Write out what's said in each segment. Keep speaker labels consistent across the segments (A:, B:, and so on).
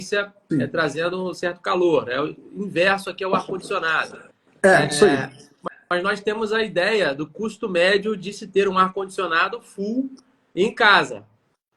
A: Sim.
B: trazendo um certo calor. O inverso aqui é o ar-condicionado.
A: Isso aí.
B: Mas nós temos a ideia do custo médio de se ter um ar-condicionado full em casa.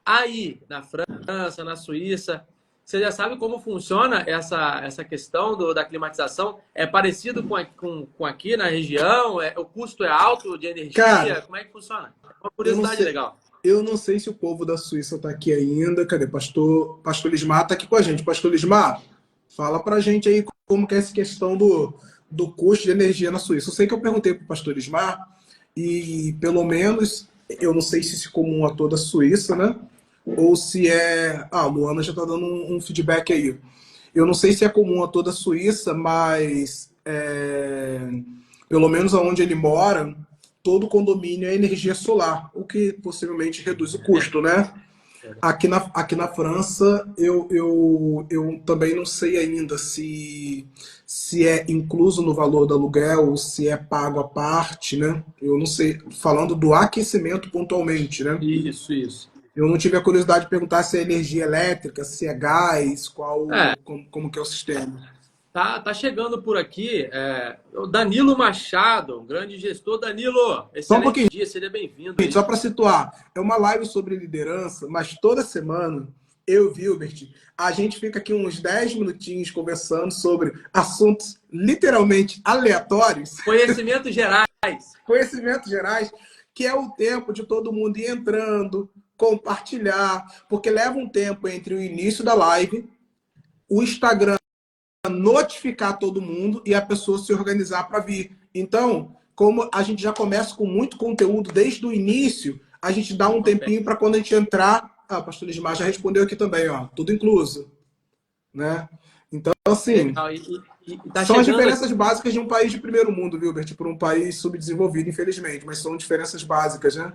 B: Aí, na França, na Suíça, você já sabe como funciona essa questão da climatização? É parecido com aqui na região? O custo é alto de
A: Cara,
B: energia? Como é que funciona? É uma
A: eu não
B: curiosidade
A: sei,
B: legal.
A: eu não sei se o povo da Suíça está aqui ainda. Cadê? Pastor Lismar está aqui com a gente. Pastor Lismar, fala pra gente aí como que é essa questão do custo de energia na Suíça. Eu sei que eu perguntei para o pastor Lismar e pelo menos, eu não sei se isso é comum a toda a Suíça, né? Ou se é... Ah, a Luana já está dando um feedback aí. Eu não sei se é comum a toda a Suíça, mas pelo menos aonde ele mora, todo condomínio é energia solar, o que possivelmente reduz o custo, né? Aqui na França, eu também não sei ainda se é incluso no valor do aluguel ou se é pago à parte, né? Eu não sei, falando do aquecimento pontualmente, né?
B: Isso.
A: Eu não tive a curiosidade de perguntar se é energia elétrica, se é gás,
B: É,
A: como que é o sistema.
B: tá chegando por aqui o Danilo Machado, um grande gestor. Danilo,
A: Só um
B: excelente
A: pouquinho,
B: dia, seja bem-vindo
A: gente, só
B: aí.
A: para situar, é uma live sobre liderança, mas toda semana eu e o Hilbert, a gente fica aqui uns 10 minutinhos conversando sobre assuntos literalmente aleatórios,
B: Conhecimentos gerais.
A: conhecimentos gerais, que é o tempo de todo mundo ir entrando, compartilhar, porque leva um tempo entre o início da live, o Instagram notificar todo mundo e a pessoa se organizar para vir. Então, como a gente já começa com muito conteúdo desde o início, a gente dá um tempinho para quando a gente entrar. Ah, o pastor Lismar já respondeu aqui também, ó, tudo incluso, né? Então, assim,
B: Legal. E tá
A: são as
B: chegando aqui.
A: diferenças básicas de um país de primeiro mundo, viu, Bert? Por um país subdesenvolvido, infelizmente, mas são diferenças básicas, né?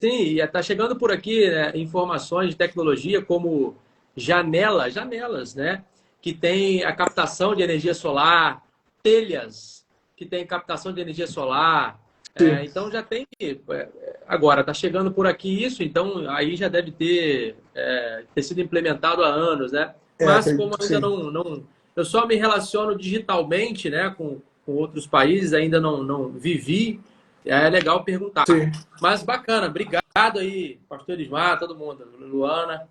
B: Sim, e tá chegando por aqui, né, informações de tecnologia como janelas, né? Que tem a captação de energia solar, telhas que tem captação de energia solar.
A: Sim.
B: Então já tem. Agora, tá chegando por aqui isso, então aí já deve ter sido implementado há anos, né? Mas como
A: Acredito que
B: ainda
A: sim.
B: eu só me relaciono digitalmente, né, com outros países, ainda não vivi, é legal perguntar.
A: Sim.
B: Mas bacana, obrigado aí, Pastor Ismar, todo mundo, Luana.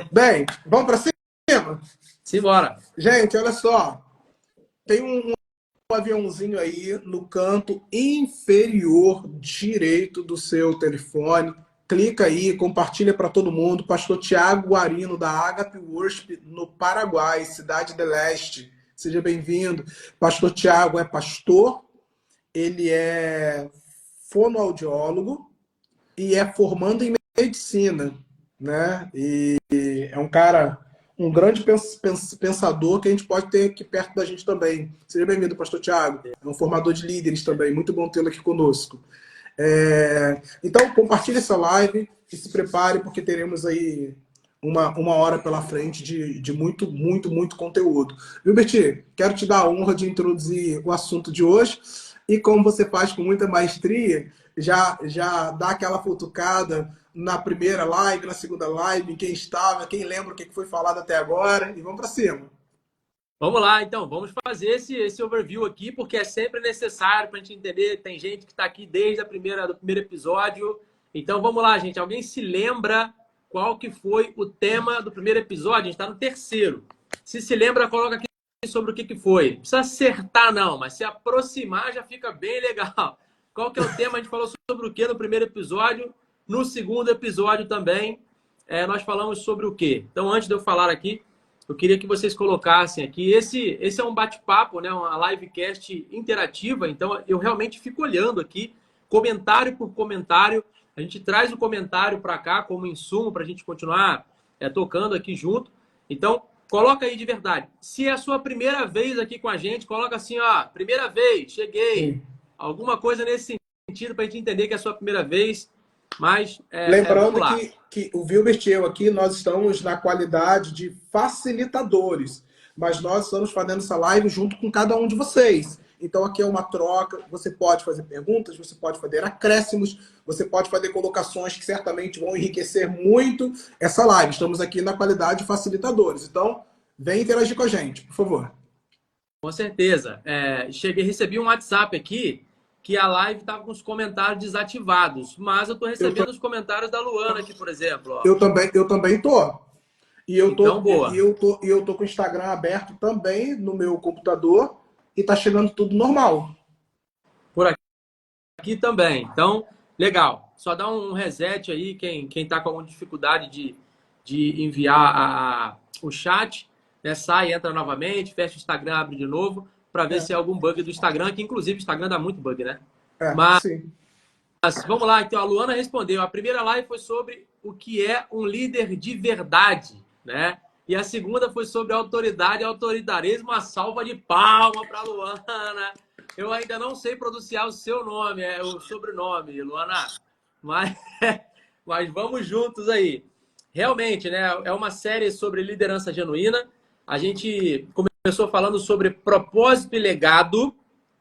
A: Bem, vamos para cima?
B: Simbora.
A: Gente, olha só. Tem um aviãozinho aí no canto inferior direito do seu telefone. Clica aí, compartilha para todo mundo. Pastor Tiago Guarino, da Agape Worship, no Paraguai, Cidade de Leste. Seja bem-vindo. Pastor Tiago é pastor, ele é fonoaudiólogo e é formando em medicina, né? E é um cara, um grande pensador que a gente pode ter aqui perto da gente também. Seja bem-vindo, pastor Tiago. É um formador de líderes também. Muito bom tê-lo aqui conosco. Então, compartilhe essa live e se prepare, porque teremos aí uma hora pela frente de muito, muito, muito conteúdo. Viu, Berti? Quero te dar a honra de introduzir o assunto de hoje. E como você faz com muita maestria, já dá aquela futucada na primeira live, na segunda live, quem estava, quem lembra o que foi falado até agora, e vamos para cima.
B: Vamos lá, então, vamos fazer esse overview aqui, porque é sempre necessário para a gente entender. Tem gente que está aqui desde do primeiro episódio. Então, vamos lá, gente. Alguém se lembra qual que foi o tema do primeiro episódio? A gente está no terceiro. Se lembra, coloca aqui sobre o que foi. Não precisa acertar, não, mas se aproximar já fica bem legal. Qual que é o tema? A gente falou sobre o que no primeiro episódio? No segundo episódio também, nós falamos sobre o quê? Então, antes de eu falar aqui, eu queria que vocês colocassem aqui. Esse é um bate-papo, né? Uma livecast interativa. Então, eu realmente fico olhando aqui, comentário por comentário. A gente traz o comentário para cá como insumo para a gente continuar tocando aqui junto. Então, coloca aí de verdade. Se é a sua primeira vez aqui com a gente, coloca assim, ó, primeira vez, cheguei.
A: Sim.
B: Alguma coisa nesse sentido para a gente entender que é a sua primeira vez. Mas vamos
A: Lembrando
B: lá.
A: que o Wilbert e eu aqui, nós estamos na qualidade de facilitadores, mas nós estamos fazendo essa live junto com cada um de vocês. Então aqui é uma troca, você pode fazer perguntas, você pode fazer acréscimos, você pode fazer colocações que certamente vão enriquecer muito essa live. Estamos aqui na qualidade de facilitadores. Então, vem interagir com a gente, por favor.
B: Com certeza. Recebi um WhatsApp aqui que a live estava com os comentários desativados, mas eu estou recebendo os comentários da Luana aqui, por exemplo. Ó.
A: Eu também tô. E eu tô,
B: então, boa.
A: eu tô com o Instagram aberto também no meu computador e tá chegando tudo normal.
B: Por aqui também. Então, legal. Só dá um reset aí, quem está com alguma dificuldade de enviar o chat, né? Sai, entra novamente, fecha o Instagram, abre de novo, para ver se é algum bug do Instagram, que inclusive o Instagram dá muito bug, né?
A: Sim.
B: Mas vamos lá, então a Luana respondeu. A primeira live foi sobre o que é um líder de verdade, né? E a segunda foi sobre autoridade e autoritarismo. Uma salva de palma para a Luana. Eu ainda não sei pronunciar o seu nome, o sobrenome, Luana. Mas vamos juntos aí. Realmente, né? É uma série sobre liderança genuína. A gente começou falando sobre propósito e legado.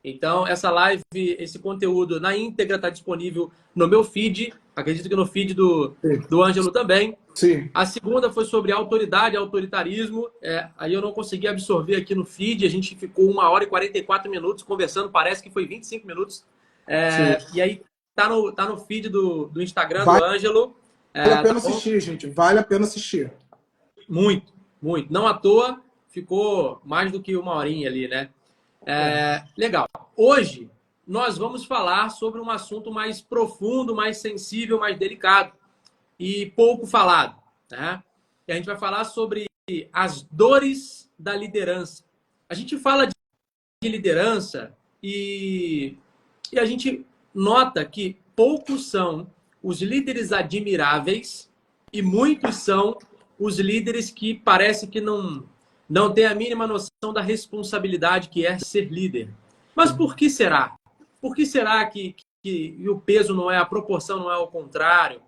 B: Então, essa live, esse conteúdo na íntegra está disponível no meu feed. Acredito que no feed do Ângelo também.
A: Sim.
B: A segunda foi sobre autoridade e autoritarismo. Aí eu não consegui absorver aqui no feed. A gente ficou 1 hora e 44 minutos conversando. Parece que foi 25 minutos. E aí tá no feed do Instagram do Ângelo.
A: Vale a pena assistir, gente. Vale a pena assistir.
B: Muito, muito. Não à toa, ficou mais do que 1 horinha ali, né? Legal. Hoje, nós vamos falar sobre um assunto mais profundo, mais sensível, mais delicado e pouco falado. Né? E a gente vai falar sobre as dores da liderança. A gente fala de liderança e a gente nota que poucos são os líderes admiráveis e muitos são os líderes que parece que não têm a mínima noção da responsabilidade que é ser líder. Mas por que será? Por que será que o peso não é, a proporção não é ao contrário?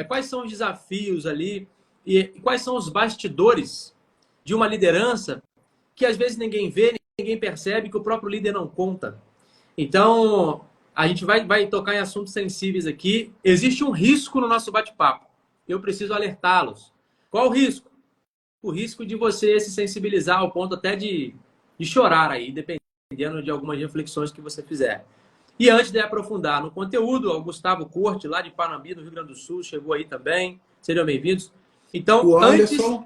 B: Quais são os desafios ali? E quais são os bastidores de uma liderança que às vezes ninguém vê, ninguém percebe, que o próprio líder não conta? Então, a gente vai tocar em assuntos sensíveis aqui. Existe um risco no nosso bate-papo. Eu preciso alertá-los. Qual o risco? O risco de você se sensibilizar ao ponto até de chorar aí, dependendo de algumas reflexões que você fizer. E antes de aprofundar no conteúdo, o Gustavo Corte, lá de Panambi, no Rio Grande do Sul, chegou aí também. Sejam bem-vindos. Então,
A: o Anderson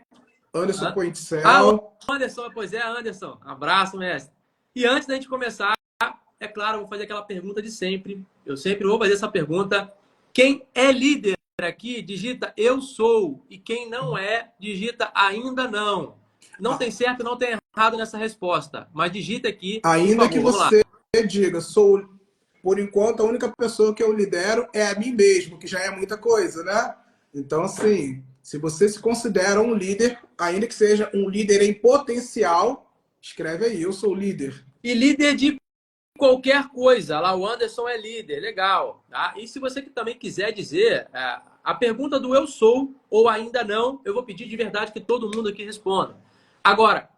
A: Pointsel.
B: O Anderson, pois é, Anderson. Abraço, mestre. E antes da gente começar, é claro, eu vou fazer aquela pergunta de sempre. Eu sempre vou fazer essa pergunta. Quem é líder aqui, digita eu sou. E quem não é, digita ainda não. Não tem certo, não tem errado nessa resposta. Mas digita aqui,
A: ainda
B: por favor,
A: que você diga, sou, por enquanto, a única pessoa que eu lidero é a mim mesmo, que já é muita coisa, né? Então, assim, se você se considera um líder, ainda que seja um líder em potencial, escreve aí, eu sou líder.
B: E líder de qualquer coisa. Lá o Anderson é líder, legal. Tá? E se você também quiser dizer a pergunta do eu sou ou ainda não, eu vou pedir de verdade que todo mundo aqui responda. Agora,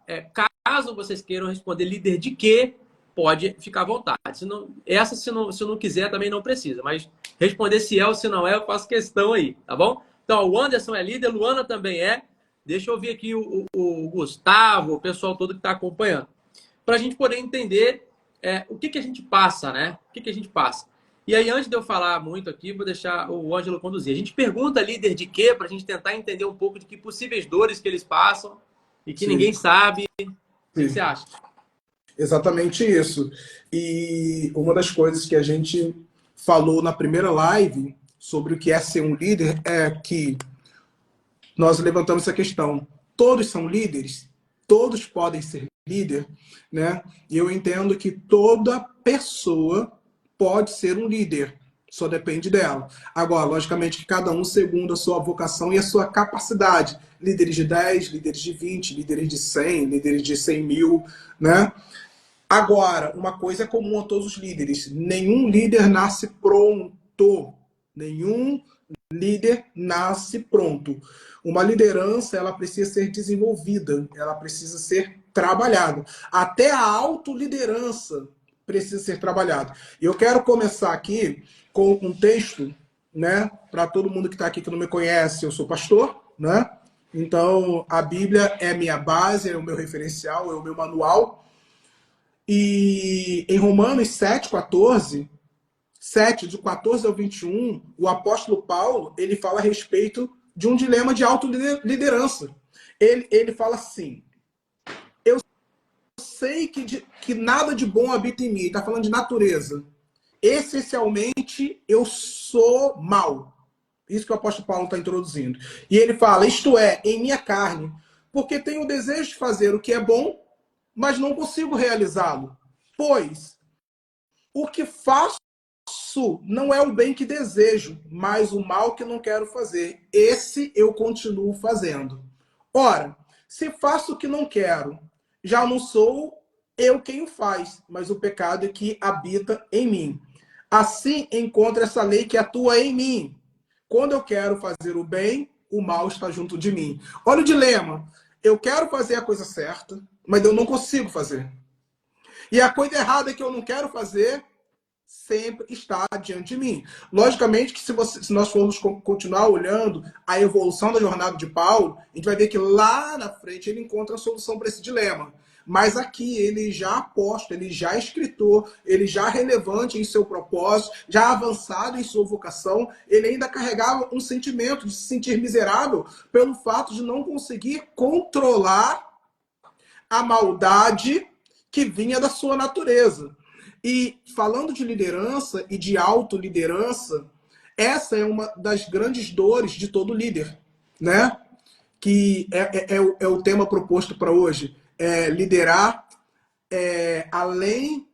B: caso vocês queiram responder líder de quê, pode ficar à vontade. Se não quiser, também não precisa. Mas responder se é ou se não é, eu faço questão aí, tá bom? Então, o Anderson é líder, Luana também é. Deixa eu ouvir aqui o Gustavo, o pessoal todo que está acompanhando. Para a gente poder entender o que a gente passa, né? O que a gente passa. E aí, antes de eu falar muito aqui, vou deixar o Ângelo conduzir. A gente pergunta líder de quê, para a gente tentar entender um pouco de que possíveis dores que eles passam e que ninguém sabe. O que você acha?
A: Exatamente isso. E uma das coisas que a gente falou na primeira live sobre o que é ser um líder é que nós levantamos essa questão. Todos são líderes? Todos podem ser líder, né? E eu entendo que toda pessoa pode ser um líder, só depende dela. Agora, logicamente que cada um segundo a sua vocação e a sua capacidade. Líderes de 10, líderes de 20, líderes de 100, líderes de 100 mil, né? Agora, uma coisa é comum a todos os líderes. Nenhum líder nasce pronto. Nenhum líder nasce pronto. Uma liderança, ela precisa ser desenvolvida, ela precisa ser trabalhada. Até a autoliderança precisa ser trabalhado. E eu quero começar aqui com um texto, né? Para todo mundo que está aqui que não me conhece, eu sou pastor, né? Então, a Bíblia é minha base, é o meu referencial, é o meu manual. E em Romanos 7,14, 7, de 14 ao 21, o apóstolo Paulo, ele fala a respeito de um dilema de autoliderança. Ele fala assim, eu sei que nada de bom habita em mim, está falando de natureza. Essencialmente, eu sou mau. Isso que o apóstolo Paulo está introduzindo. E ele fala, isto é, em minha carne, porque tenho o desejo de fazer o que é bom, mas não consigo realizá-lo. Pois o que faço não é o bem que desejo, mas o mal que não quero fazer. Esse eu continuo fazendo. Ora, se faço o que não quero, já não sou eu quem o faz, mas o pecado é que habita em mim. Assim encontro essa lei que atua em mim. Quando eu quero fazer o bem, o mal está junto de mim. Olha o dilema. Eu quero fazer a coisa certa, mas eu não consigo fazer. E a coisa errada que eu não quero fazer sempre está diante de mim. Logicamente que se nós formos continuar olhando a evolução da jornada de Paulo, a gente vai ver que lá na frente ele encontra a solução para esse dilema. Mas aqui ele já apóstolo, ele já escritor, ele já relevante em seu propósito, já avançado em sua vocação, ele ainda carregava um sentimento de se sentir miserável pelo fato de não conseguir controlar a maldade que vinha da sua natureza. E falando de liderança e de autoliderança, essa é uma das grandes dores de todo líder, né? Que é o tema proposto para hoje. É liderar além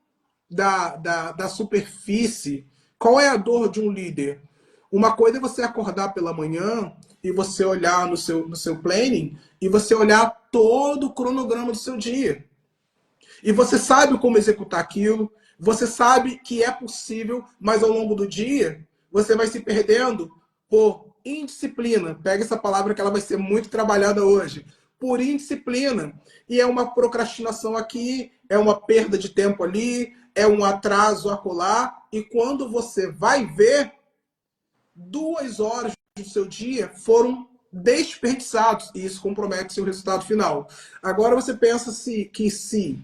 A: da superfície. Qual é a dor de um líder? Uma coisa é você acordar pela manhã e você olhar no seu planning e você olhar todo o cronograma do seu dia. E você sabe como executar aquilo, você sabe que é possível, mas ao longo do dia você vai se perdendo por indisciplina. Pega essa palavra que ela vai ser muito trabalhada hoje. Por indisciplina. E é uma procrastinação aqui, é uma perda de tempo ali, é um atraso acolá. E quando você vai ver, 2 horas do seu dia foram desperdiçados. E isso compromete seu resultado final. Agora você pensa que se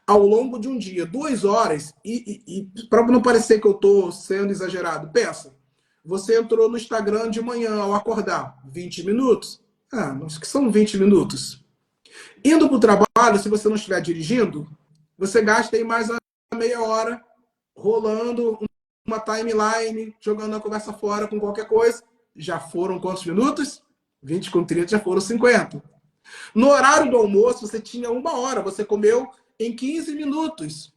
A: ao longo de um dia, 2 horas, e para não parecer que eu estou sendo exagerado, pensa, você entrou no Instagram de manhã ao acordar, 20 minutos. Ah, mas que são 20 minutos? Indo para o trabalho, se você não estiver dirigindo, você gasta aí mais uma meia hora rolando uma timeline, jogando a conversa fora com qualquer coisa. Já foram quantos minutos? 20 com 30 já foram 50. No horário do almoço, você tinha 1 hora, você comeu em 15 minutos.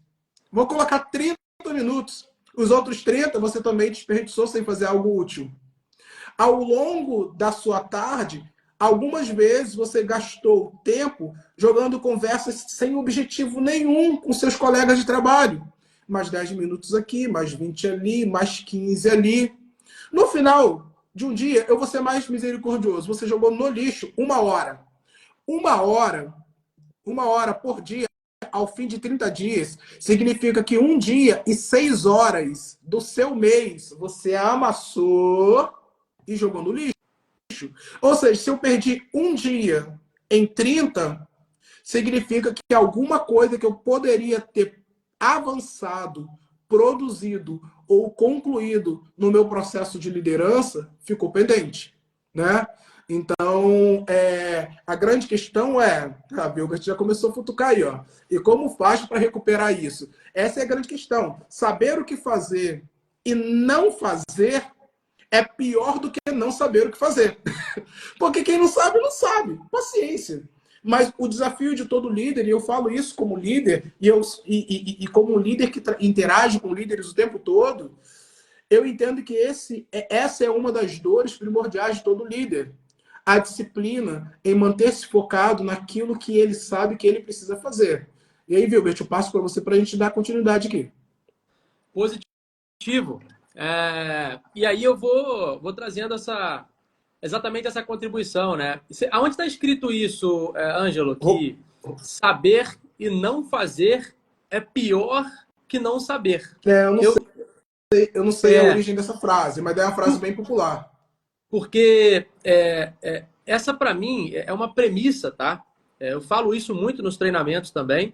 A: Vou colocar 30 minutos. Os outros 30 você também desperdiçou sem fazer algo útil. Ao longo da sua tarde, algumas vezes você gastou tempo jogando conversas sem objetivo nenhum com seus colegas de trabalho. Mais 10 minutos aqui, mais 20 ali, mais 15 ali. No final de um dia, eu vou ser mais misericordioso. Você jogou no lixo 1 hora. 1 hora, 1 hora por dia, ao fim de 30 dias, significa que 1 dia e 6 horas do seu mês você amassou e jogou no lixo. Ou seja, se eu perdi 1 dia em 30, significa que alguma coisa que eu poderia ter avançado, produzido ou concluído no meu processo de liderança ficou pendente, né? Então, a grande questão é, a Vilga já começou a futucar aí, ó. E como faz para recuperar isso? Essa é a grande questão. Saber o que fazer e não fazer é pior do que não saber o que fazer. Porque quem não sabe, não sabe. Paciência. Mas o desafio de todo líder, e eu falo isso como líder, e como um líder que interage com líderes o tempo todo, eu entendo que essa é uma das dores primordiais de todo líder. A disciplina em manter-se focado naquilo que ele sabe que ele precisa fazer. E aí, Vilbert, eu passo para você para a gente dar continuidade aqui.
B: Positivo. E aí eu vou trazendo exatamente essa contribuição, né? Aonde está escrito isso, Ângelo, que saber e não fazer é pior que não saber.
A: Eu não
B: Eu,
A: sei, eu não sei a origem dessa frase, mas é uma frase bem popular.
B: Porque essa, para mim, é uma premissa, tá? Eu falo isso muito nos treinamentos também,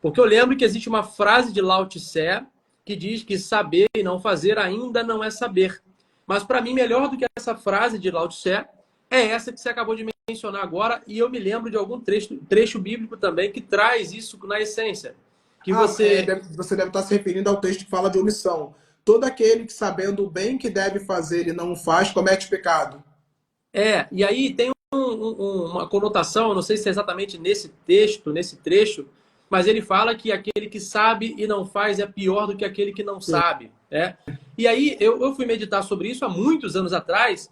B: porque eu lembro que existe uma frase de Lao Tse que diz que saber e não fazer ainda não é saber. Mas, para mim, melhor do que essa frase de Lao Tse é essa que você acabou de mencionar agora, e eu me lembro de algum trecho bíblico também que traz isso na essência. Que você...
A: Você deve estar se referindo ao texto que fala de omissão. Todo aquele que, sabendo o bem que deve fazer e não o faz, comete pecado.
B: E aí tem uma conotação, eu não sei se é exatamente nesse texto, nesse trecho, mas ele fala que aquele que sabe e não faz é pior do que aquele que não
A: Sim.
B: sabe. E aí eu fui meditar sobre isso há muitos anos atrás,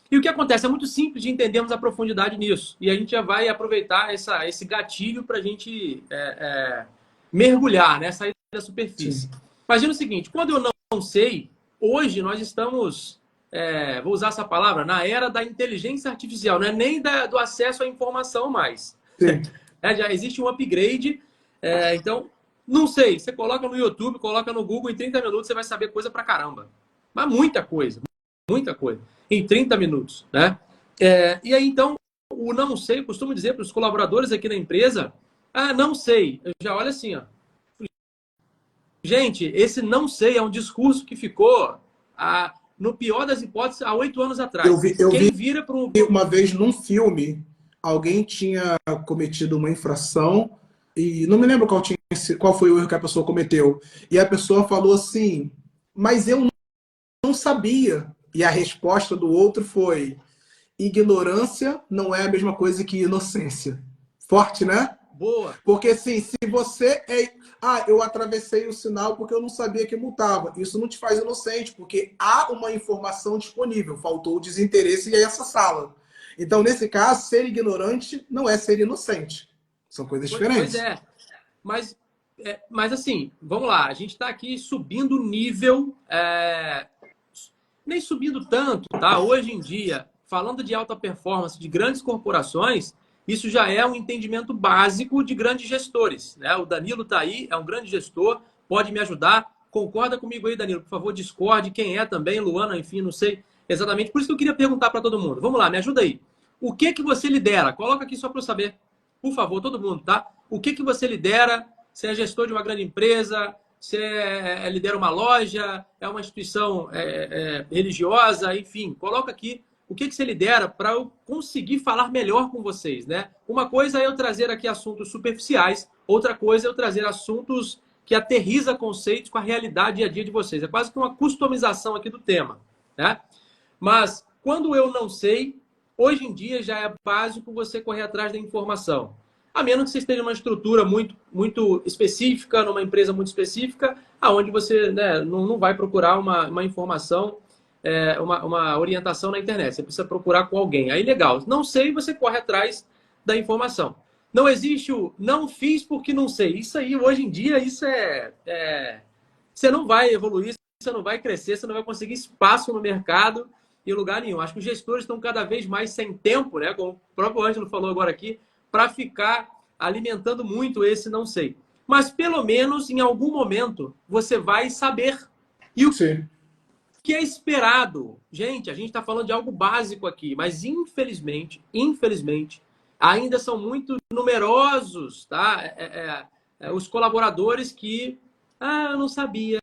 B: e o que acontece? É muito simples de entendermos a profundidade nisso. E a gente já vai aproveitar esse gatilho para a gente mergulhar, né? Sair da superfície.
A: Sim.
B: Imagina o seguinte, quando eu não sei, hoje nós estamos vou usar essa palavra, na era da inteligência artificial, não é nem do acesso à informação mais.
A: Sim.
B: Já existe um upgrade, então, não sei, você coloca no YouTube, coloca no Google, em 30 minutos você vai saber coisa pra caramba. Mas muita coisa, em 30 minutos, né? E aí, então, o não sei, eu costumo dizer para os colaboradores aqui na empresa, não sei, eu já olho assim, ó. Gente, esse não sei é um discurso que ficou no pior das hipóteses, há 8 anos atrás.
A: Eu vi
B: Quem vira para
A: uma vez num filme, alguém tinha cometido uma infração e não me lembro qual foi o erro que a pessoa cometeu. E a pessoa falou assim, mas eu não sabia. E a resposta do outro foi, ignorância não é a mesma coisa que inocência. Forte, né?
B: boa.
A: Porque assim, se você é. Eu atravessei o sinal porque eu não sabia que multava. Isso não te faz inocente, porque há uma informação disponível. Faltou o desinteresse e essa sala. Então, nesse caso, ser ignorante não é ser inocente. São coisas
B: Pois
A: diferentes.
B: é. Mas assim, vamos lá. A gente está aqui subindo o nível, nem subindo tanto, tá? Hoje em dia, falando de alta performance de grandes corporações, isso já é um entendimento básico de grandes gestores, né? O Danilo está aí, é um grande gestor, pode me ajudar. Concorda comigo aí, Danilo? Por favor, discorde. Quem é também, Luana, enfim, não sei exatamente. Por isso que eu queria perguntar para todo mundo. Vamos lá, me ajuda aí. O que você lidera? Coloca aqui só para eu saber. Por favor, todo mundo, tá? O que você lidera? Você é gestor de uma grande empresa? Você lidera uma loja? É uma instituição religiosa? Enfim, coloca aqui o que você lidera para eu conseguir falar melhor com vocês, né? Uma coisa é eu trazer aqui assuntos superficiais, outra coisa é eu trazer assuntos que aterriza conceitos com a realidade dia a dia de vocês. É quase que uma customização aqui do tema, né? Mas quando eu não sei, hoje em dia já é básico você correr atrás da informação. A menos que você esteja numa estrutura muito, muito específica, numa empresa muito específica, aonde você, né, não vai procurar uma informação, uma orientação na internet. Você precisa procurar com alguém. Aí, legal. Não sei, você corre atrás da informação. Não existe o não fiz porque não sei. Isso aí, hoje em dia, você não vai evoluir, você não vai crescer, você não vai conseguir espaço no mercado em lugar nenhum. Acho que os gestores estão cada vez mais sem tempo, né? Como o próprio Ângelo falou agora aqui, para ficar alimentando muito esse não sei. Mas pelo menos em algum momento você vai saber. E o
A: Sim.
B: que é esperado? Gente, a gente está falando de algo básico aqui, mas infelizmente, ainda são muito numerosos, tá? Os colaboradores que eu não sabia,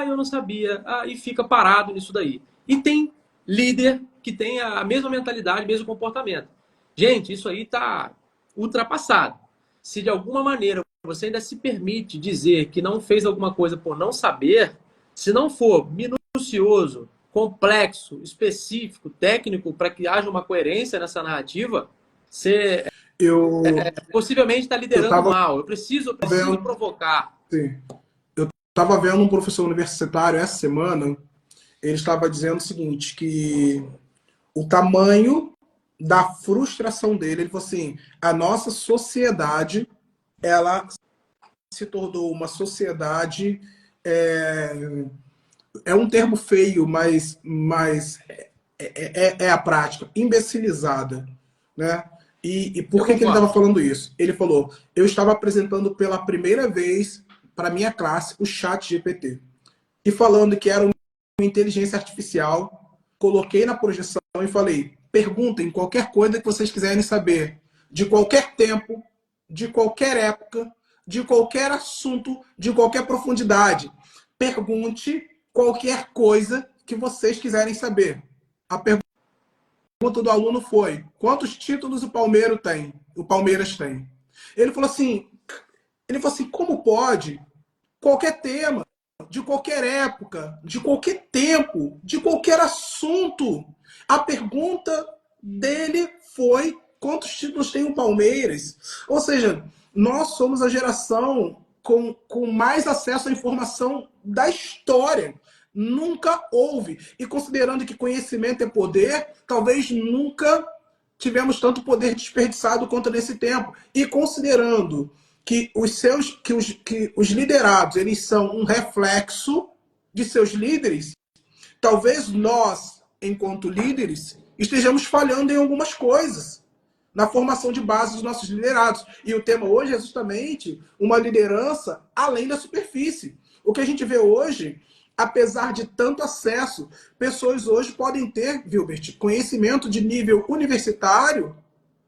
B: eu não sabia, e fica parado nisso daí. E tem líder que tem a mesma mentalidade, mesmo comportamento. Gente, isso aí está ultrapassado. Se de alguma maneira você ainda se permite dizer que não fez alguma coisa por não saber, se não for minucioso, complexo, específico, técnico, para que haja uma coerência nessa narrativa, você
A: Eu
B: possivelmente está liderando
A: estava
B: mal. Eu preciso
A: vendo,
B: provocar.
A: sim, eu estava vendo um professor universitário essa semana, ele estava dizendo o seguinte, que o tamanho da frustração dele, ele falou assim, a nossa sociedade, ela se tornou uma sociedade, é um termo feio, mas é a prática, imbecilizada, né? E
B: Eu
A: por que ele
B: concordo.
A: estava falando isso? Ele falou, eu estava apresentando pela primeira vez para minha classe o ChatGPT. E falando que era uma inteligência artificial, coloquei na projeção e falei, perguntem qualquer coisa que vocês quiserem saber, de qualquer tempo, de qualquer época, de qualquer assunto, de qualquer profundidade. Pergunte qualquer coisa que vocês quiserem saber. A pergunta do aluno foi, quantos títulos o Palmeiras tem? Ele falou assim, como pode qualquer tema, de qualquer época, de qualquer tempo, de qualquer assunto? A pergunta dele foi, quantos títulos tem o Palmeiras? Ou seja, nós somos a geração com mais acesso à informação da história. Nunca houve. E considerando que conhecimento é poder, talvez nunca tivemos tanto poder desperdiçado quanto nesse tempo. E considerando que os liderados eles são um reflexo de seus líderes, talvez nós, enquanto líderes, estejamos falhando em algumas coisas na formação de base dos nossos liderados. E o tema hoje é justamente uma liderança além da superfície. O que a gente vê hoje, apesar de tanto acesso, pessoas hoje podem ter, Vilbert, conhecimento de nível universitário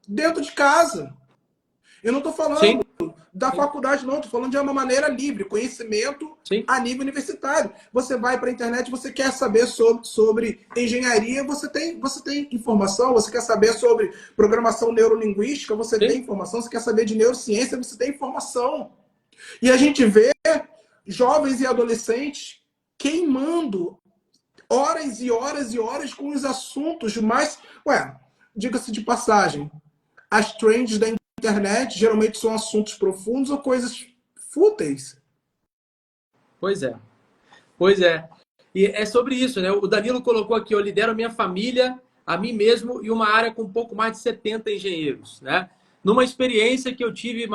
A: dentro de casa. Eu não estou falando
B: Sim.
A: da faculdade, não. Estou falando de uma maneira livre, conhecimento
B: Sim.
A: a nível universitário. Você vai para a internet, você quer saber sobre engenharia, você tem informação. Você quer saber sobre programação neurolinguística, você
B: Sim.
A: tem informação. Você quer saber de neurociência, você tem informação. E a gente vê jovens e adolescentes queimando horas e horas e horas com os assuntos mais... diga-se de passagem, as trends da internet geralmente são assuntos profundos ou coisas fúteis.
B: Pois é. Pois é. E é sobre isso, né? O Danilo colocou aqui, eu lidero a minha família, a mim mesmo e uma área com um pouco mais de 70 engenheiros, né? Numa experiência que eu tive,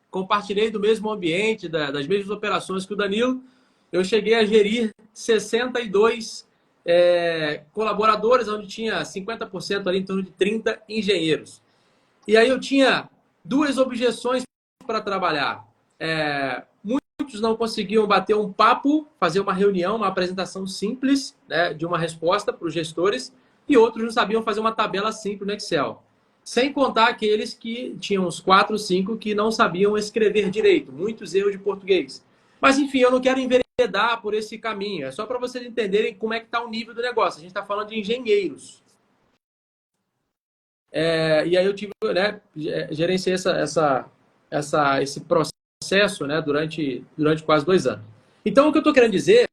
B: compartilhei do mesmo ambiente, das mesmas operações que o Danilo, eu cheguei a gerir 62 colaboradores, onde tinha 50% ali, em torno de 30 engenheiros. E aí eu tinha duas objeções para trabalhar. Muitos não conseguiam bater um papo, fazer uma reunião, uma apresentação simples, né, de uma resposta para os gestores, e outros não sabiam fazer uma tabela simples no Excel. Sem contar aqueles que tinham uns 4, 5 que não sabiam escrever direito, muitos erros de português. Mas, enfim, eu não quero enveredar por esse caminho, é só para vocês entenderem como é que está o nível do negócio. A gente está falando de engenheiros. E aí eu tive, né, gerenciei esse processo, né, durante quase 2 anos. Então, o que eu estou querendo dizer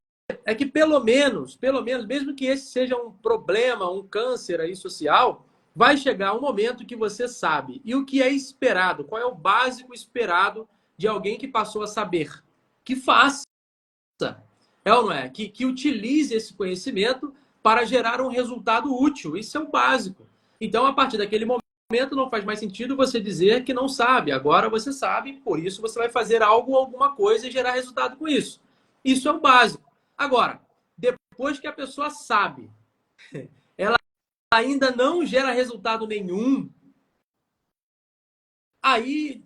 B: é que pelo menos, mesmo que esse seja um problema, um câncer aí social, vai chegar um momento que você sabe. E o que é esperado? Qual é o básico esperado de alguém que passou a saber? Que faça. É ou não é? Que utilize esse conhecimento para gerar um resultado útil. Isso é o básico. Então, a partir daquele momento, não faz mais sentido você dizer que não sabe. Agora você sabe, por isso você vai fazer algo, alguma coisa e gerar resultado com isso. Isso é o básico. Agora, depois que a pessoa sabe, ela ainda não gera resultado nenhum, aí,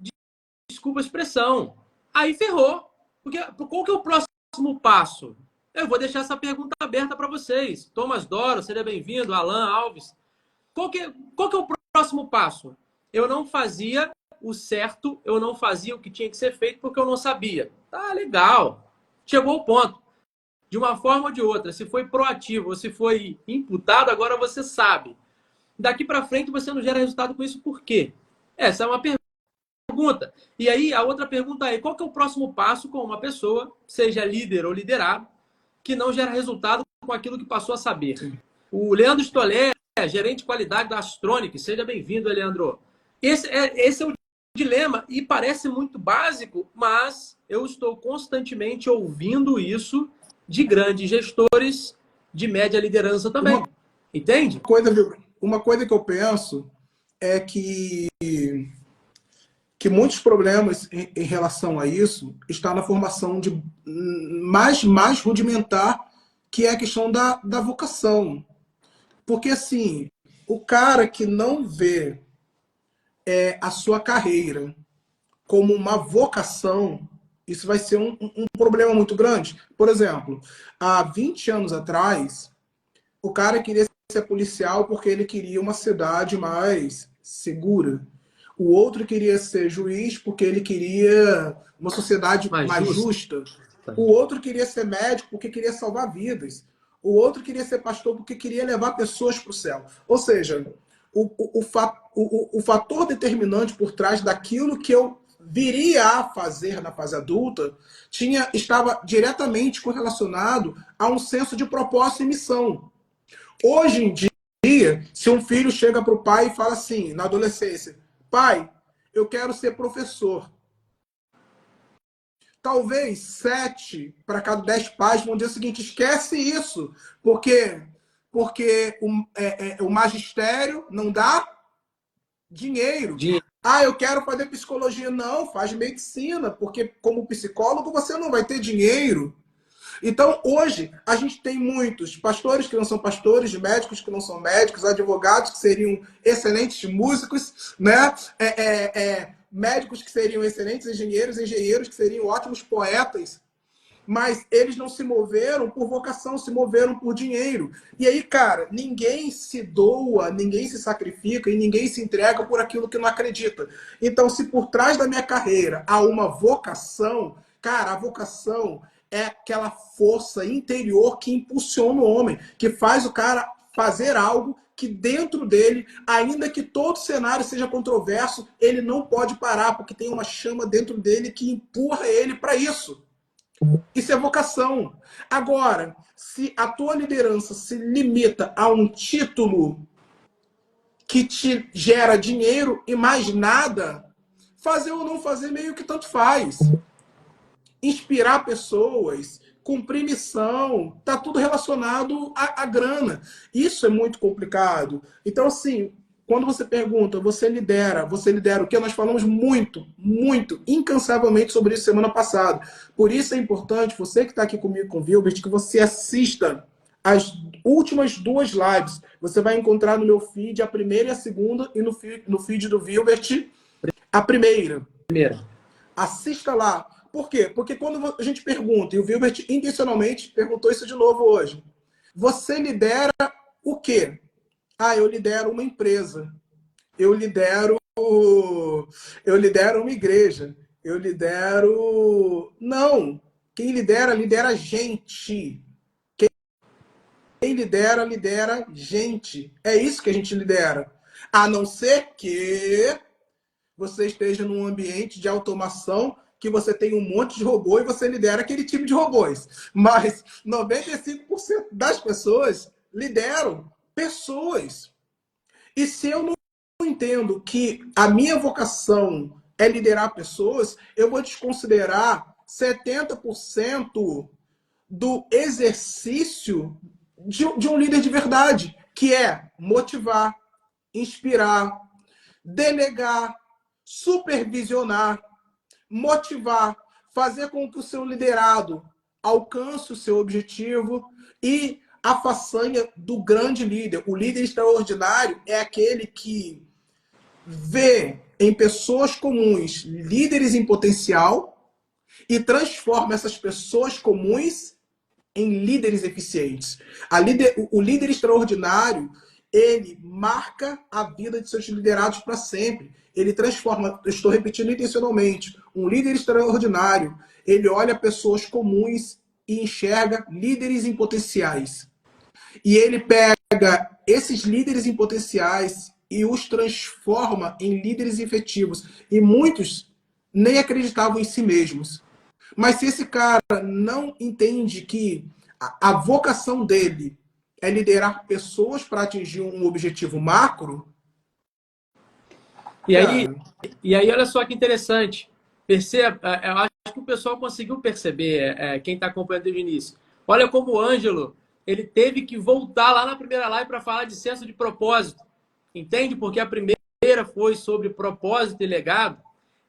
B: desculpa a expressão, aí ferrou. Porque qual que é o próximo passo? Eu vou deixar essa pergunta aberta para vocês. Thomas Doro, seja bem-vindo. Alan Alves. Qual que é o próximo passo? Eu não fazia o certo, eu não fazia o que tinha que ser feito porque eu não sabia. Tá, legal. Chegou o ponto. De uma forma ou de outra, se foi proativo ou se foi imputado, agora você sabe. Daqui para frente você não gera resultado com isso, por quê? Essa é uma pergunta. E aí a outra pergunta é, qual que é o próximo passo com uma pessoa, seja líder ou liderado, que não gera resultado com aquilo que passou a saber? Sim. O Leandro Stolé, gerente de qualidade da Astronic. Seja bem-vindo, Leandro. Esse é o dilema e parece muito básico, mas eu estou constantemente ouvindo isso de grandes gestores de média liderança também. Entende?
A: Uma coisa que eu penso é que muitos problemas em relação a isso está na formação de mais rudimentar, que é a questão da vocação. Porque, assim, o cara que não vê a sua carreira como uma vocação, Isso vai ser um problema muito grande. Por exemplo, há 20 anos atrás, o cara queria ser policial porque ele queria uma cidade mais segura. O outro queria ser juiz porque ele queria uma sociedade
B: Mais
A: mais
B: justo.
A: justa. O outro queria ser médico porque queria salvar vidas. O outro queria ser pastor porque queria levar pessoas para o céu. Ou seja, o fator determinante por trás daquilo que eu viria a fazer na fase adulta estava diretamente correlacionado a um senso de propósito e missão. Hoje em dia, se um filho chega para o pai e fala assim, na adolescência, pai, eu quero ser professor. Talvez 7 para cada 10 pais vão dizer o seguinte, esquece isso, porque o magistério não dá dinheiro. Ah, eu quero fazer psicologia. Não, faz medicina, porque como psicólogo você não vai ter dinheiro. Então, hoje, a gente tem muitos pastores que não são pastores, médicos que não são médicos, advogados que seriam excelentes músicos, né? Médicos que seriam excelentes engenheiros, engenheiros que seriam ótimos poetas, mas eles não se moveram por vocação, se moveram por dinheiro. E aí, cara, ninguém se doa, ninguém se sacrifica e ninguém se entrega por aquilo que não acredita. Então, se por trás da minha carreira há uma vocação, cara, a vocação é aquela força interior que impulsiona o homem, que faz o cara fazer algo que dentro dele, ainda que todo cenário seja controverso, ele não pode parar, porque tem uma chama dentro dele que empurra ele para isso. Isso é vocação. Agora, se a tua liderança se limita a um título que te gera dinheiro e mais nada, fazer ou não fazer meio que tanto faz. Inspirar pessoas, cumprir missão, tá tudo relacionado à grana. Isso é muito complicado. Então, assim, quando você pergunta, você lidera o que? Nós falamos muito, muito, incansavelmente sobre isso semana passada. Por isso é importante, você que está aqui comigo com o Vilbert, que você assista as últimas 2 lives. Você vai encontrar no meu feed a primeira e a segunda, e no feed do Vilbert a primeira. Assista lá. Por quê? Porque quando a gente pergunta, e o Vilbert intencionalmente perguntou isso de novo hoje, você lidera o quê? Ah, eu lidero uma empresa. Eu lidero uma igreja. Eu lidero... Não. Quem lidera, lidera gente. Quem lidera, lidera gente. É isso que a gente lidera. A não ser que você esteja num ambiente de automação que você tem um monte de robô e você lidera aquele time de robôs. Mas 95% das pessoas lideram pessoas. E se eu não entendo que a minha vocação é liderar pessoas, eu vou desconsiderar 70% do exercício de um líder de verdade, que é motivar, inspirar, delegar, supervisionar, motivar, fazer com que o seu liderado alcance o seu objetivo e a façanha do grande líder. O líder extraordinário é aquele que vê em pessoas comuns líderes em potencial e transforma essas pessoas comuns em líderes eficientes. O líder extraordinário, ele marca a vida de seus liderados para sempre. Ele transforma, eu estou repetindo intencionalmente, um líder extraordinário, ele olha pessoas comuns e enxerga líderes em potenciais. E ele pega esses líderes em potenciais e os transforma em líderes efetivos. E muitos nem acreditavam em si mesmos. Mas se esse cara não entende que a vocação dele é liderar pessoas para atingir um objetivo macro...
B: E aí, olha só que interessante. Perceba, eu acho que o pessoal conseguiu perceber, quem está acompanhando desde o início. Olha como o Ângelo, ele teve que voltar lá na primeira live para falar de senso de propósito. Entende? Porque a primeira foi sobre propósito e legado.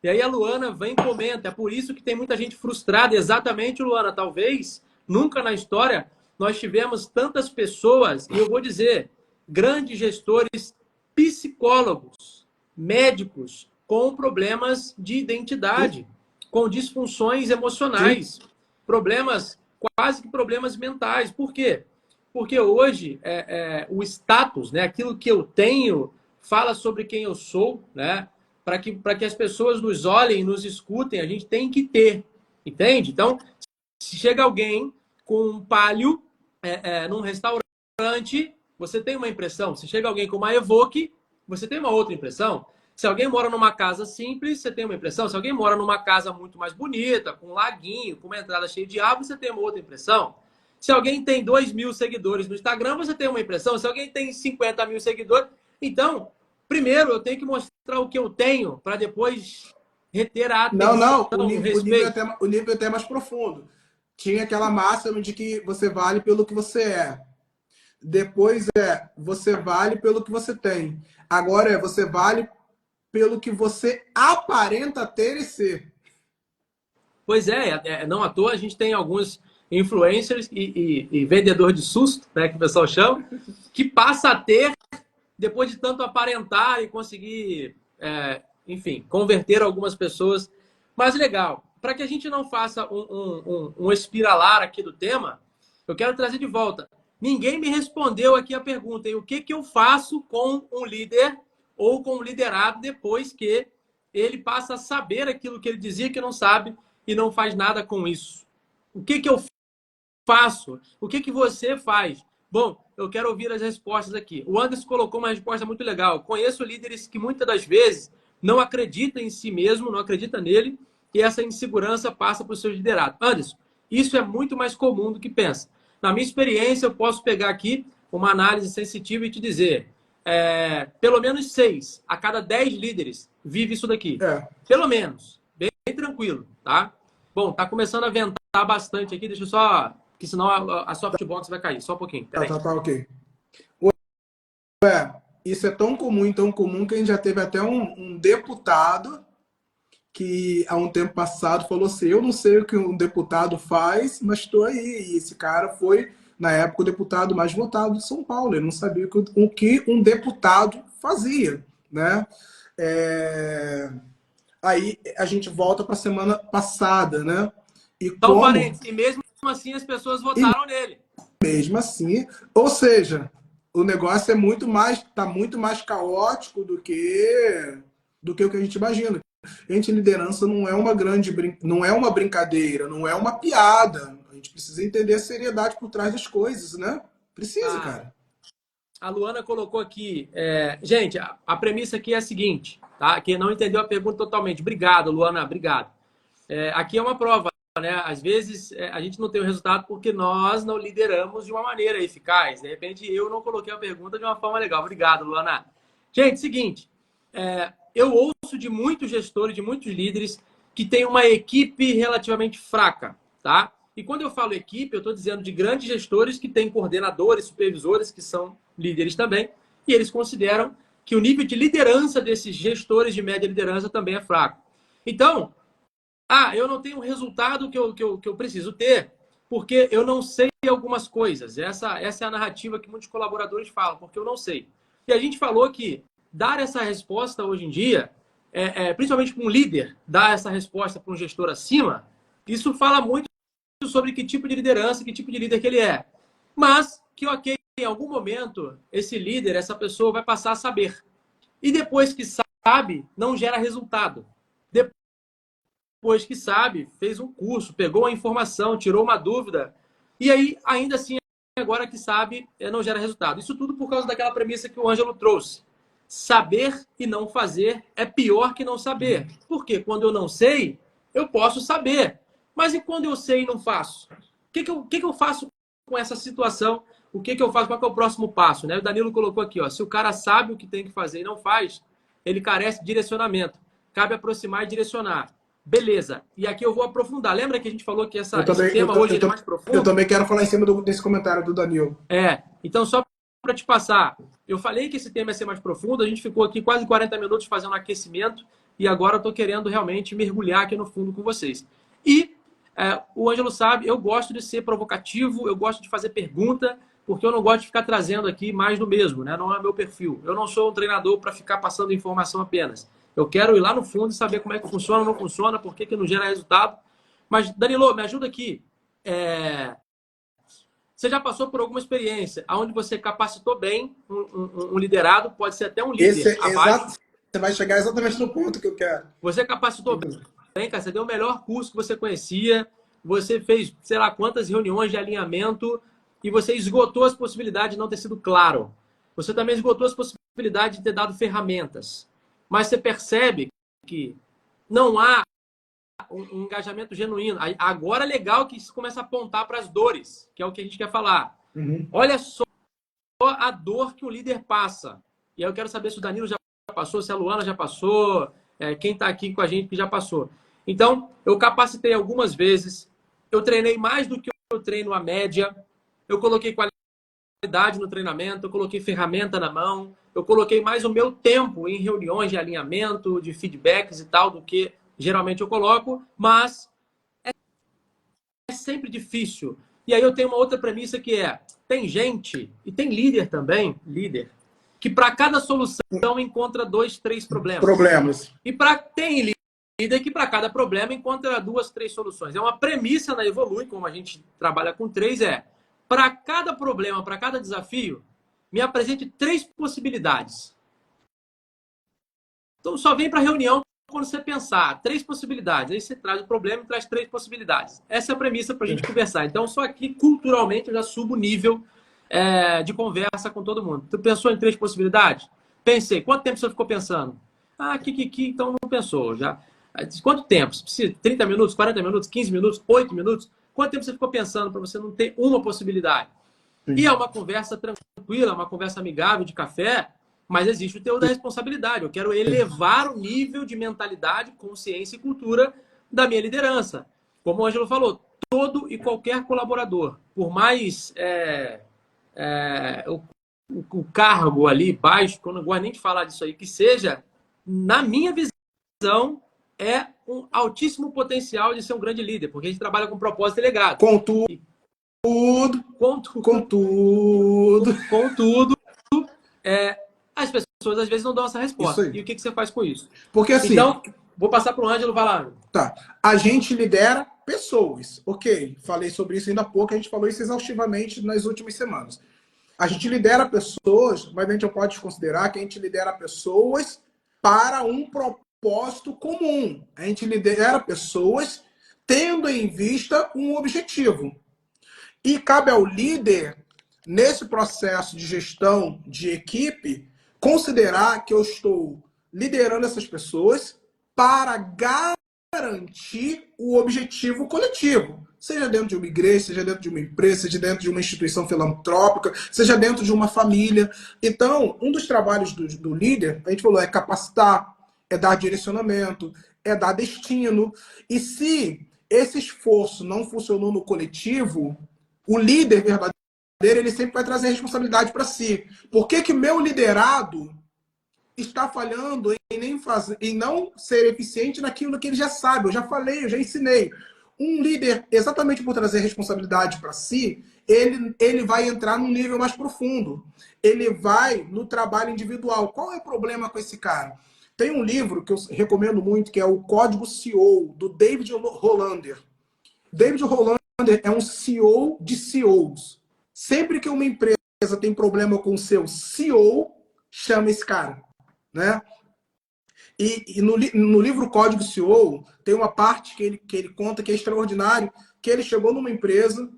B: E aí a Luana vem e comenta. É por isso que tem muita gente frustrada. Exatamente, Luana. Talvez nunca na história nós tivemos tantas pessoas, e eu vou dizer, grandes gestores, psicólogos, médicos com problemas de identidade, com disfunções emocionais, problemas, quase que problemas mentais. Por quê? Porque hoje o status, né, aquilo que eu tenho, fala sobre quem eu sou, né? Para que as pessoas nos olhem, nos escutem, a gente tem que ter, entende? Então, se chega alguém com um palio num restaurante, você tem uma impressão. Se chega alguém com uma Evoque, você tem uma outra impressão. Se alguém mora numa casa simples, você tem uma impressão. Se alguém mora numa casa muito mais bonita, com um laguinho, com uma entrada cheia de árvores, você tem uma outra impressão. Se alguém tem 2.000 seguidores no Instagram, você tem uma impressão. Se alguém tem 50.000 seguidores... Então, primeiro, eu tenho que mostrar o que eu tenho para depois reter a atenção,
A: Não,
B: o respeito.
A: o nível é até mais profundo. Tinha aquela máxima de que você vale pelo que você é. Depois você vale pelo que você tem. Agora você vale pelo que você aparenta ter e ser.
B: Pois não à toa a gente tem alguns influencers e vendedor de susto, né, que o pessoal chama, que passa a ter, depois de tanto aparentar e conseguir, enfim, converter algumas pessoas. Mas legal, para que a gente não faça um espiralar aqui do tema, eu quero trazer de volta. Ninguém me respondeu aqui a pergunta, o que eu faço com um líder ou com um liderado depois que ele passa a saber aquilo que ele dizia que não sabe e não faz nada com isso. O que eu faço? O que você faz? Bom, eu quero ouvir as respostas aqui. O Anderson colocou uma resposta muito legal. Conheço líderes que muitas das vezes não acreditam em si mesmo, não acreditam nele, e essa insegurança passa para os seus liderados. Anderson, isso é muito mais comum do que pensa. Na minha experiência, eu posso pegar aqui uma análise sensitiva e te dizer, pelo menos 6 a cada 10 líderes vive isso daqui. Pelo menos. Bem tranquilo, tá? Bom, tá começando a ventar bastante aqui. Deixa eu só... Porque senão a softbox vai cair. Só um pouquinho.
A: Tá, ok. Isso é tão comum que a gente já teve até um deputado que, há um tempo passado, falou assim, eu não sei o que um deputado faz, mas estou aí. E esse cara foi, na época, o deputado mais votado de São Paulo. Ele não sabia o que um deputado fazia, né? Aí a gente volta para a semana passada, né?
B: Então, parênteses, e mesmo assim as pessoas votaram nele.
A: Mesmo assim, ou seja, o negócio tá muito mais caótico do que o que a gente imagina. Gente, liderança não é uma brincadeira, não é uma piada. A gente precisa entender a seriedade por trás das coisas, né? Precisa, cara.
B: A Luana colocou aqui, gente, a premissa aqui é a seguinte, tá? Quem não entendeu a pergunta totalmente, obrigado, Luana, obrigado. Aqui é uma prova, né? Às vezes a gente não tem o resultado porque nós não lideramos de uma maneira eficaz. De repente eu não coloquei a pergunta de uma forma legal. Obrigado, Luana. Gente, seguinte, eu ouço de muitos gestores, de muitos líderes que têm uma equipe relativamente fraca, tá? E quando eu falo equipe, eu estou dizendo de grandes gestores que têm coordenadores, supervisores, que são líderes também, e eles consideram que o nível de liderança desses gestores de média liderança também é fraco. Então, eu não tenho o resultado que eu preciso ter, porque eu não sei algumas coisas. Essa é a narrativa que muitos colaboradores falam, porque eu não sei. E a gente falou que dar essa resposta hoje em dia, principalmente para um líder, dar essa resposta para um gestor acima, isso fala muito sobre que tipo de liderança, que tipo de líder que ele é. Mas que, ok, em algum momento, esse líder, essa pessoa vai passar a saber. E depois que sabe, não gera resultado. Depois que sabe, fez um curso, pegou a informação, tirou uma dúvida, e aí, ainda assim, agora que sabe, não gera resultado. Isso tudo por causa daquela premissa que o Ângelo trouxe. Saber e não fazer é pior que não saber. Porque quando eu não sei, eu posso saber. Mas e quando eu sei e não faço? O que eu faço com essa situação? O que eu faço? Qual que é o próximo passo? Né? O Danilo colocou aqui, ó, se o cara sabe o que tem que fazer e não faz, ele carece de direcionamento. Cabe aproximar e direcionar. Beleza. E aqui eu vou aprofundar. Lembra que a gente falou que esse tema hoje é mais profundo?
A: Eu também quero falar em cima desse comentário do Danilo.
B: Então só para te passar, eu falei que esse tema ia ser mais profundo, a gente ficou aqui quase 40 minutos fazendo aquecimento e agora eu estou querendo realmente mergulhar aqui no fundo com vocês. E o Ângelo sabe, eu gosto de ser provocativo, eu gosto de fazer pergunta, porque eu não gosto de ficar trazendo aqui mais do mesmo, né? Não é meu perfil. Eu não sou um treinador para ficar passando informação apenas. Eu quero ir lá no fundo e saber como é que funciona, não funciona, por que não gera resultado. Mas, Danilo, me ajuda aqui. Você já passou por alguma experiência onde você capacitou bem um liderado, pode ser até um
A: Esse
B: líder
A: é
B: abaixo.
A: exato. Você vai chegar exatamente no ponto que eu quero.
B: Você capacitou bem, cara. Você deu o melhor curso que você conhecia. Você fez, sei lá, quantas reuniões de alinhamento e você esgotou as possibilidades de não ter sido claro. Você também esgotou as possibilidades de ter dado ferramentas. Mas você percebe que não há um engajamento genuíno. Agora é legal que isso começa a apontar para as dores, que é o que a gente quer falar.
A: Uhum.
B: Olha só a dor que o líder passa. E aí eu quero saber se o Danilo já passou, se a Luana já passou, quem está aqui com a gente que já passou. Então, eu capacitei algumas vezes, eu treinei mais do que eu treino a média, eu coloquei qualidade no treinamento, eu coloquei ferramenta na mão, eu coloquei mais o meu tempo em reuniões de alinhamento, de feedbacks e tal, do que geralmente eu coloco, mas é sempre difícil. E aí eu tenho uma outra premissa que tem gente, e tem líder também, líder, que para cada solução encontra 2, 3
A: Problemas.
B: E tem líder que para cada problema encontra 2, 3 soluções. É uma premissa na Evolui, como a gente trabalha com 3, para cada problema, para cada desafio, me apresente 3 possibilidades. Então só vem para a reunião quando você pensar 3 possibilidades. Aí você traz o problema e traz 3 possibilidades. Essa é a premissa para a gente conversar. Então só aqui, culturalmente, eu já subo o nível de conversa com todo mundo. Tu pensou em 3 possibilidades? Pensei. Quanto tempo você ficou pensando? Então não pensou. Já. Quanto tempo? Você precisa? 30 minutos, 40 minutos, 15 minutos, 8 minutos? Quanto tempo você ficou pensando para você não ter uma possibilidade? Sim. E é uma conversa tranquila, uma conversa amigável de café, mas existe o teor da responsabilidade. Eu quero elevar o nível de mentalidade, consciência e cultura da minha liderança. Como o Ângelo falou, todo e qualquer colaborador, por mais o cargo ali baixo, que eu não gosto nem de falar disso aí, que seja, na minha visão, é um altíssimo potencial de ser um grande líder, porque a gente trabalha com propósito e legado. Contudo, as pessoas às vezes não dão essa resposta. E o que você faz com isso?
A: Porque assim...
B: Então, vou passar para o Ângelo, vai lá.
A: Tá. A gente lidera pessoas. Ok, falei sobre isso ainda há pouco, a gente falou isso exaustivamente nas últimas semanas. A gente lidera pessoas, mas a gente pode considerar que a gente lidera pessoas para um propósito comum. A gente lidera pessoas tendo em vista um objetivo. E cabe ao líder, nesse processo de gestão de equipe, considerar que eu estou liderando essas pessoas para garantir o objetivo coletivo. Seja dentro de uma igreja, seja dentro de uma empresa, seja dentro de uma instituição filantrópica, seja dentro de uma família. Então, um dos trabalhos do líder, a gente falou, é capacitar, é dar direcionamento, é dar destino. E se esse esforço não funcionou no coletivo, o líder verdadeiro, ele sempre vai trazer a responsabilidade para si. Por que meu liderado está falhando em não ser eficiente naquilo que ele já sabe? Eu já falei, eu já ensinei. Um líder, exatamente por trazer responsabilidade para si, ele vai entrar num nível mais profundo. Ele vai no trabalho individual. Qual é o problema com esse cara? Tem um livro que eu recomendo muito, que é o Código CEO, do David Hollander. David Hollander é um CEO de CEOs. Sempre que uma empresa tem problema com o seu CEO, chama esse cara. Né? E no livro Código CEO, tem uma parte que ele conta que é extraordinário, que ele chegou numa empresa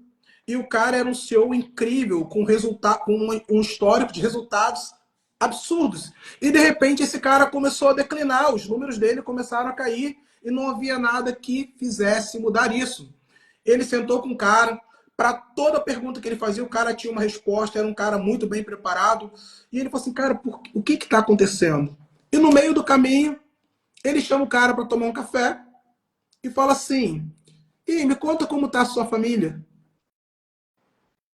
A: e o cara era um CEO incrível, com um histórico de resultados absurdos. E, de repente, esse cara começou a declinar, os números dele começaram a cair e não havia nada que fizesse mudar isso. Ele sentou com o cara, para toda pergunta que ele fazia, o cara tinha uma resposta, era um cara muito bem preparado. E ele falou assim, cara, o que está acontecendo? E no meio do caminho, ele chama o cara para tomar um café e fala assim, e me conta como está a sua família.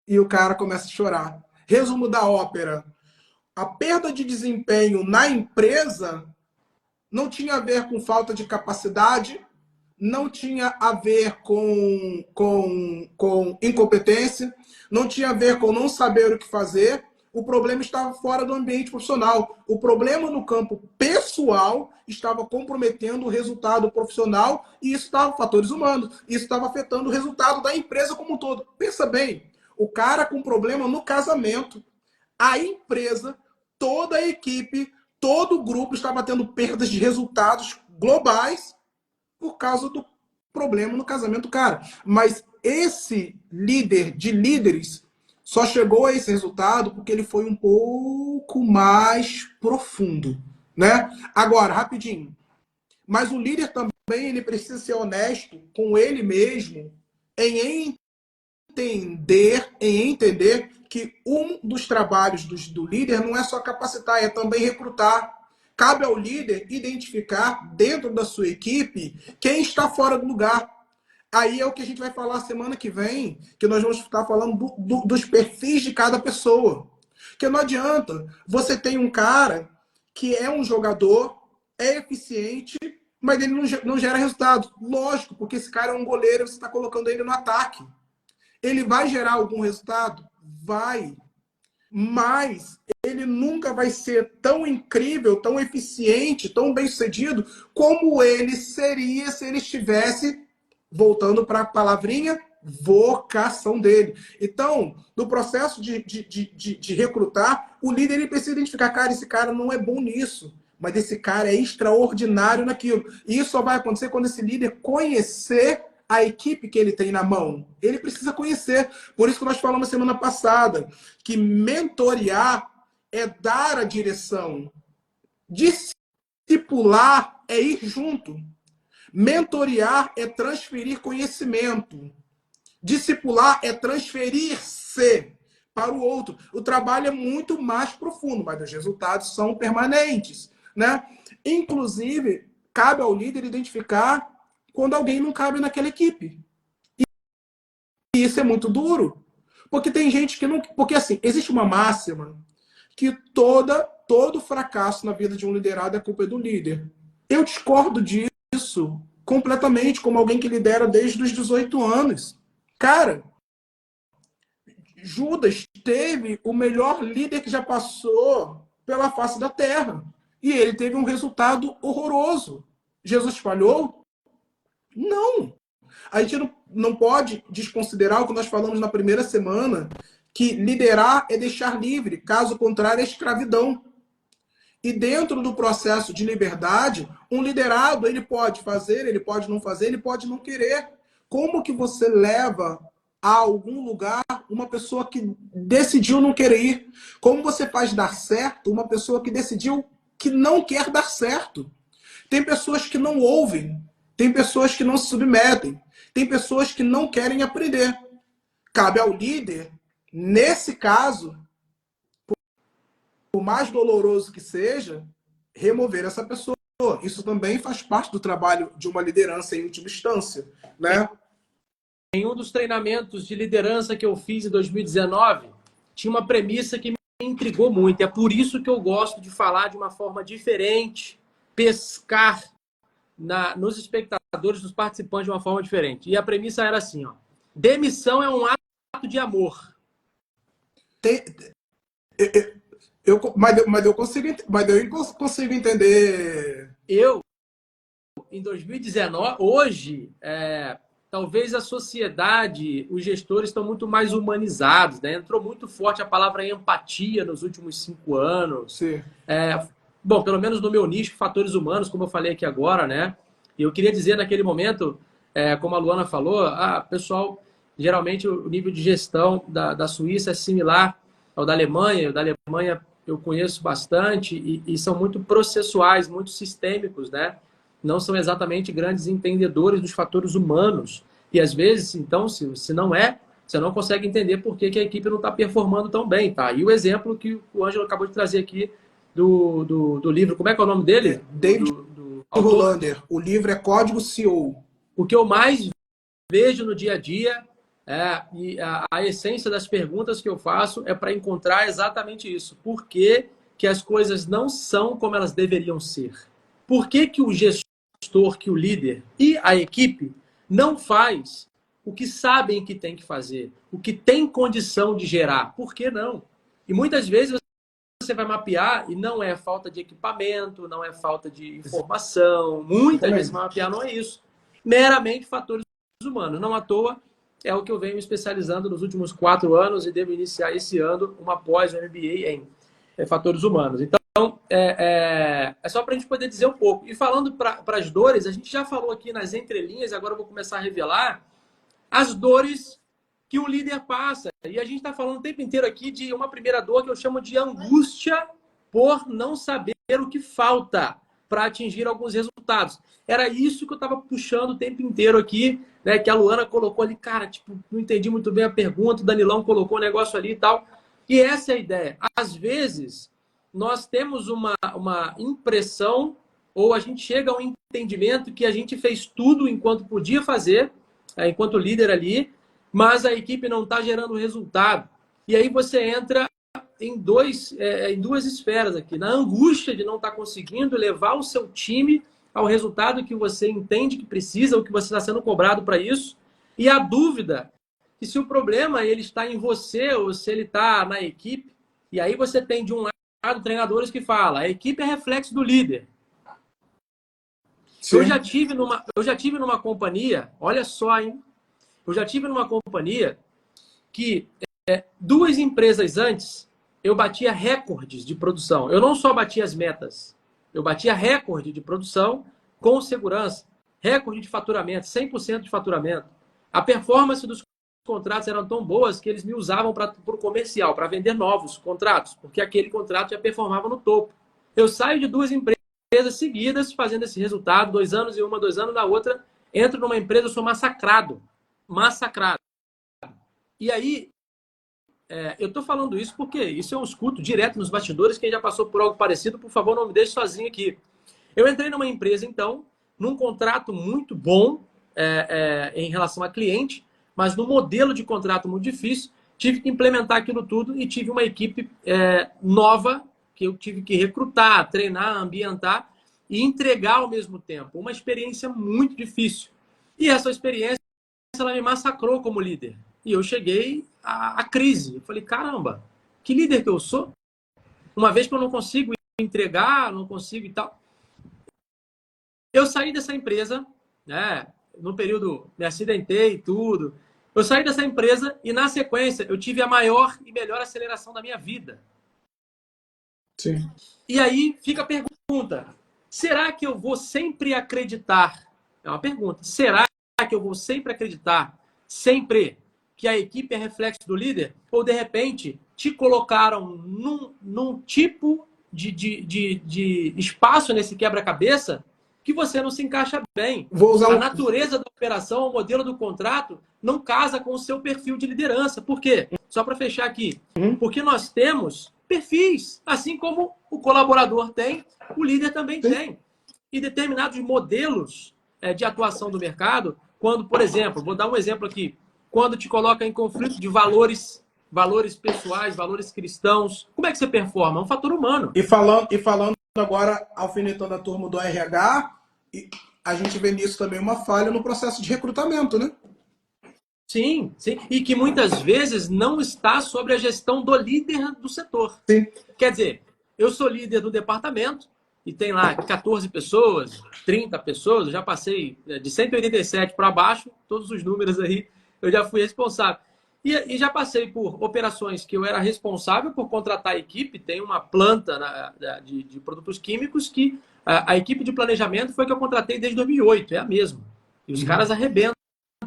A: E o cara começa a chorar. Resumo da ópera. A perda de desempenho na empresa não tinha a ver com falta de capacidade, não tinha a ver com incompetência, não tinha a ver com não saber o que fazer, o problema estava fora do ambiente profissional. O problema no campo pessoal estava comprometendo o resultado profissional e isso estava fatores humanos. Isso estava afetando o resultado da empresa como um todo. Pensa bem, o cara com problema no casamento, a empresa, toda a equipe, todo o grupo estava tendo perdas de resultados globais por causa do problema no casamento do cara. Mas esse líder de líderes só chegou a esse resultado porque ele foi um pouco mais profundo, né? Agora, rapidinho. Mas o líder também ele precisa ser honesto com ele mesmo em entender que um dos trabalhos do líder não é só capacitar, é também recrutar. Cabe ao líder identificar dentro da sua equipe quem está fora do lugar. Aí é o que a gente vai falar semana que vem, que nós vamos estar falando dos perfis de cada pessoa. Porque não adianta, você tem um cara que é um jogador, é eficiente, mas ele não gera resultado. Lógico, porque esse cara é um goleiro e você está colocando ele no ataque. Ele vai gerar algum resultado? Vai. Mas ele nunca vai ser tão incrível, tão eficiente, tão bem-sucedido como ele seria se ele estivesse, voltando para a palavrinha, vocação dele. Então, no processo de recrutar, o líder ele precisa identificar, cara, esse cara não é bom nisso, mas esse cara é extraordinário naquilo. E isso só vai acontecer quando esse líder conhecer a equipe que ele tem na mão. Ele precisa conhecer. Por isso que nós falamos semana passada, que mentorear é dar a direção. Discipular é ir junto. Mentorear é transferir conhecimento. Discipular é transferir-se para o outro. O trabalho é muito mais profundo, mas os resultados são permanentes, né? Inclusive, cabe ao líder identificar quando alguém não cabe naquela equipe. E isso é muito duro. Porque tem gente que não... Porque, assim, existe uma máxima que todo fracasso na vida de um liderado é culpa do líder. Eu discordo disso completamente, como alguém que lidera desde os 18 anos. Cara, Judas teve o melhor líder que já passou pela face da terra. E ele teve um resultado horroroso. Jesus falhou? Não. A gente não pode desconsiderar o que nós falamos na primeira semana, que liderar é deixar livre, caso contrário é escravidão. E dentro do processo de liberdade, um liderado ele pode fazer, ele pode não fazer, ele pode não querer. Como que você leva a algum lugar uma pessoa que decidiu não querer ir? Como você faz dar certo uma pessoa que decidiu que não quer dar certo? Tem pessoas que não ouvem, tem pessoas que não se submetem, tem pessoas que não querem aprender. Cabe ao líder, nesse caso, por mais doloroso que seja, remover essa pessoa. Isso também faz parte do trabalho de uma liderança em última instância, né?
B: Em um dos treinamentos de liderança que eu fiz em 2019, tinha uma premissa que me intrigou muito. É por isso que eu gosto de falar de uma forma diferente, pescar nos espectadores, nos participantes de uma forma diferente. E a premissa era assim, ó: demissão é um ato de amor.
A: Mas eu consigo entender.
B: Em 2019, hoje, talvez a sociedade, os gestores estão muito mais humanizados, né? Entrou muito forte a palavra empatia nos últimos 5 anos.
A: Sim.
B: Bom, pelo menos no meu nicho, fatores humanos, como eu falei aqui agora, né? E eu queria dizer naquele momento, como a Luana falou, pessoal, geralmente o nível de gestão da Suíça é similar ao da Alemanha. O da Alemanha eu conheço bastante e são muito processuais, muito sistêmicos, né? Não são exatamente grandes entendedores dos fatores humanos. E às vezes, então, se não você não consegue entender por que a equipe não está performando tão bem, tá? E o exemplo que o Ângelo acabou de trazer aqui do livro, como é que é o nome dele?
A: David Hollander. O livro é Código CEO.
B: O que eu mais vejo no dia a dia, e a essência das perguntas que eu faço é para encontrar exatamente isso. Por que as coisas não são como elas deveriam ser? Por que o gestor, que o líder e a equipe não faz o que sabem que tem que fazer, o que tem condição de gerar? Por que não? E muitas vezes você vai mapear e não é falta de equipamento, não é falta de informação. Muitas vezes você vai mapear, não é isso. Meramente fatores humanos. Não à toa é o que eu venho me especializando nos últimos 4 anos e devo iniciar esse ano uma pós-MBA em fatores humanos. Então, é só para a gente poder dizer um pouco. E falando para as dores, a gente já falou aqui nas entrelinhas, agora eu vou começar a revelar as dores que um líder passa. E a gente está falando o tempo inteiro aqui de uma primeira dor que eu chamo de angústia por não saber o que falta para atingir alguns resultados. Era isso que eu estava puxando o tempo inteiro aqui, né? Que a Luana colocou ali, cara, tipo, não entendi muito bem a pergunta, o Danilão colocou um negócio ali e tal. E essa é a ideia. Às vezes, nós temos uma impressão ou a gente chega a um entendimento que a gente fez tudo enquanto podia fazer, enquanto líder ali, mas a equipe não está gerando resultado. E aí você entra em duas esferas aqui. Na angústia de não estar conseguindo levar o seu time ao resultado que você entende que precisa, ou que você está sendo cobrado para isso. E a dúvida que se o problema ele está em você ou se ele está na equipe. E aí você tem de um lado treinadores que falam, a equipe é reflexo do líder. Eu já tive numa companhia, olha só, hein? Eu já tive numa companhia que 2 empresas antes eu batia recordes de produção. Eu não só batia as metas, eu batia recorde de produção com segurança, recorde de faturamento, 100% de faturamento. A performance dos contratos eram tão boas que eles me usavam para o comercial, para vender novos contratos, porque aquele contrato já performava no topo. Eu saio de 2 empresas seguidas fazendo esse resultado, 2 anos em uma, 2 anos na outra, entro numa empresa, eu sou massacrado. E aí, eu estou falando isso porque isso eu escuto direto nos bastidores. Quem já passou por algo parecido, por favor, não me deixe sozinho aqui. Eu entrei numa empresa, então, num contrato muito bom em relação a cliente, mas no modelo de contrato muito difícil. Tive que implementar aquilo tudo e tive uma equipe nova que eu tive que recrutar, treinar, ambientar e entregar ao mesmo tempo. Uma experiência muito difícil. E essa experiência ela me massacrou como líder. E eu cheguei à crise. Eu falei, caramba, que líder que eu sou? Uma vez que eu não consigo entregar, não consigo e tal. Eu saí dessa empresa, né? No período, me acidentei e tudo. Eu saí dessa empresa e, na sequência, eu tive a maior e melhor aceleração da minha vida.
A: Sim.
B: E aí fica a pergunta, será que eu vou sempre acreditar? É uma pergunta. Será que eu vou sempre acreditar, sempre, que a equipe é reflexo do líder? Ou, de repente, te colocaram num tipo de espaço nesse quebra-cabeça que você não se encaixa bem. A natureza da operação, o modelo do contrato, não casa com o seu perfil de liderança. Por quê? Só para fechar aqui. Porque nós temos perfis, assim como o colaborador tem, o líder também tem. E determinados modelos de atuação do mercado, quando, por exemplo, vou dar um exemplo aqui, quando te coloca em conflito de valores pessoais, valores cristãos, como é que você performa? É um fator humano.
A: E falando agora, alfinetando a turma do RH, a gente vê nisso também uma falha no processo de recrutamento, né?
B: Sim, sim. E que muitas vezes não está sobre a gestão do líder do setor.
A: Sim.
B: Quer dizer, eu sou líder do departamento e tem lá 14 pessoas, 30 pessoas, eu já passei de 187 para baixo, todos os números aí, eu já fui responsável. E já passei por operações que eu era responsável por contratar a equipe. Tem uma planta de produtos químicos que a equipe de planejamento foi que eu contratei desde 2008, é a mesma. E os caras arrebentam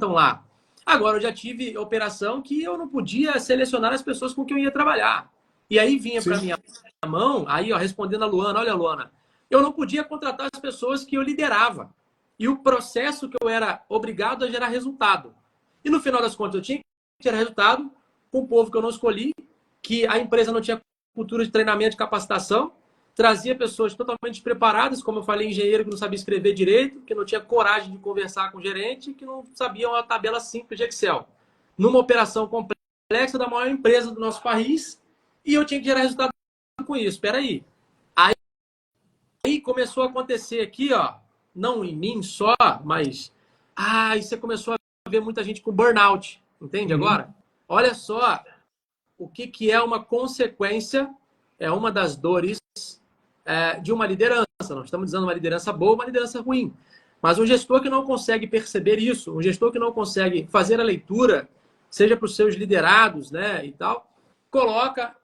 B: lá. Agora, eu já tive operação que eu não podia selecionar as pessoas com quem eu ia trabalhar. E aí vinha para minha mão, aí ó, respondendo a Luana, olha, Luana, eu não podia contratar as pessoas que eu liderava. E o processo que eu era obrigado a gerar resultado. E no final das contas, eu tinha que gerar resultado com o povo que eu não escolhi, que a empresa não tinha cultura de treinamento e capacitação, trazia pessoas totalmente despreparadas, como eu falei, engenheiro que não sabia escrever direito, que não tinha coragem de conversar com o gerente, que não sabia uma tabela simples de Excel. Numa operação complexa da maior empresa do nosso país, e eu tinha que gerar resultado com isso. Espera aí. Aí começou a acontecer aqui, ó, não em mim só, mas aí você começou a ver muita gente com burnout. Entende agora? Olha só, o que é uma consequência, é uma das dores de uma liderança. Não estamos dizendo uma liderança boa, uma liderança ruim. Mas um gestor que não consegue perceber isso, um gestor que não consegue fazer a leitura, seja para os seus liderados, né, e tal, coloca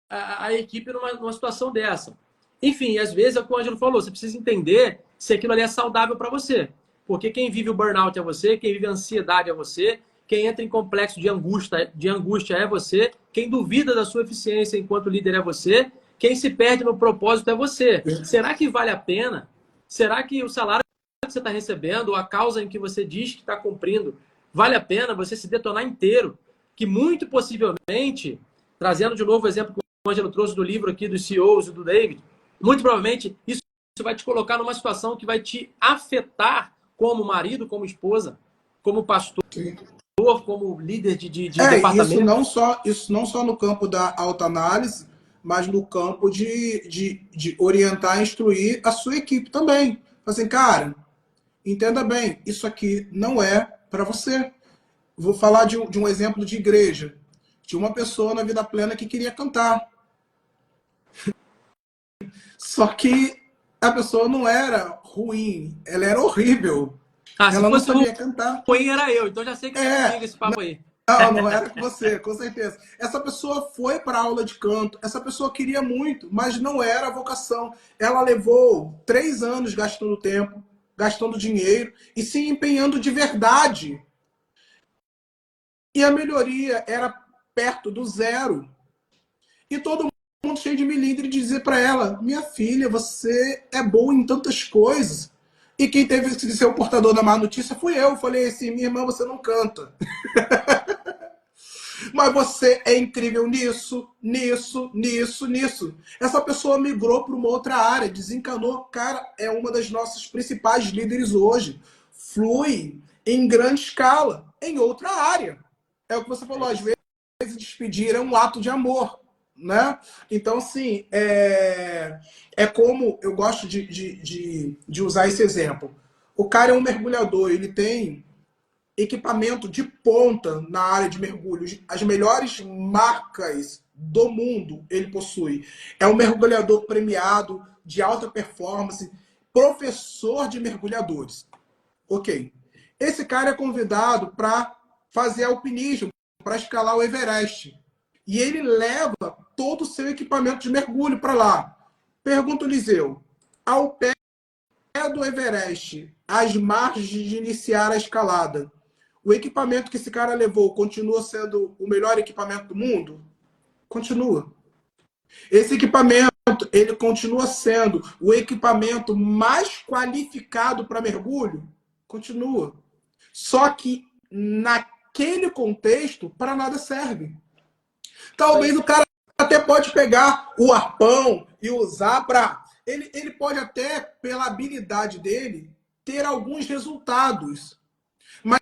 B: a equipe numa situação dessa. Enfim, às vezes é o que o Ângelo falou, você precisa entender se aquilo ali é saudável para você. Porque quem vive o burnout é você, quem vive a ansiedade é você, quem entra em complexo de angústia é você, quem duvida da sua eficiência enquanto líder é você, quem se perde no propósito é você. Será que vale a pena? Será que o salário que você está recebendo, ou a causa em que você diz que está cumprindo, vale a pena você se detonar inteiro? Que muito possivelmente, trazendo de novo o exemplo que o Ângelo trouxe do livro aqui dos CEOs e do David, muito provavelmente isso vai te colocar numa situação que vai te afetar como marido, como esposa, como pastor,
A: Sim.
B: como líder de departamento.
A: Isso não só no campo da autoanálise, mas no campo de orientar e instruir a sua equipe também. Assim, cara, entenda bem, isso aqui não é para você. Vou falar de um exemplo de igreja. Tinha uma pessoa na vida plena que queria cantar. Só que a pessoa não era ruim, ela era horrível.
B: Se
A: Ela não
B: fosse
A: sabia cantar.
B: ruim, era eu. Então já sei que não é comigo esse papo aí.
A: Não era com você, com certeza. Essa pessoa foi para a aula de canto, essa pessoa queria muito, mas não era a vocação. Ela levou 3 anos gastando tempo, gastando dinheiro e se empenhando de verdade. E a melhoria era perto do zero. E todo mundo cheio de milindre dizer para ela: minha filha, você é boa em tantas coisas. E quem teve que ser o portador da má notícia fui eu. Falei assim: minha irmã, você não canta. Mas você é incrível nisso, nisso, nisso, nisso. Essa pessoa migrou para uma outra área, desencanou. Cara, é uma das nossas principais líderes hoje. Flui em grande escala, em outra área. É o que você falou, às vezes despedir é um ato de amor, né? Então, assim, é como eu gosto de usar esse exemplo. O cara é um mergulhador, ele tem equipamento de ponta na área de mergulho. As melhores marcas do mundo ele possui. É um mergulhador premiado, de alta performance, professor de mergulhadores. Ok. Esse cara é convidado para fazer alpinismo, para escalar o Everest. E ele leva todo o seu equipamento de mergulho para lá. Pergunta o Liseu, ao pé do Everest, às margens de iniciar a escalada, o equipamento que esse cara levou continua sendo o melhor equipamento do mundo? Continua. Esse equipamento, ele continua sendo o equipamento mais qualificado para mergulho? Continua. Só que naquele contexto, para nada serve. Talvez o cara até pode pegar o arpão e usar para... Ele pode até, pela habilidade dele, ter alguns resultados. Mas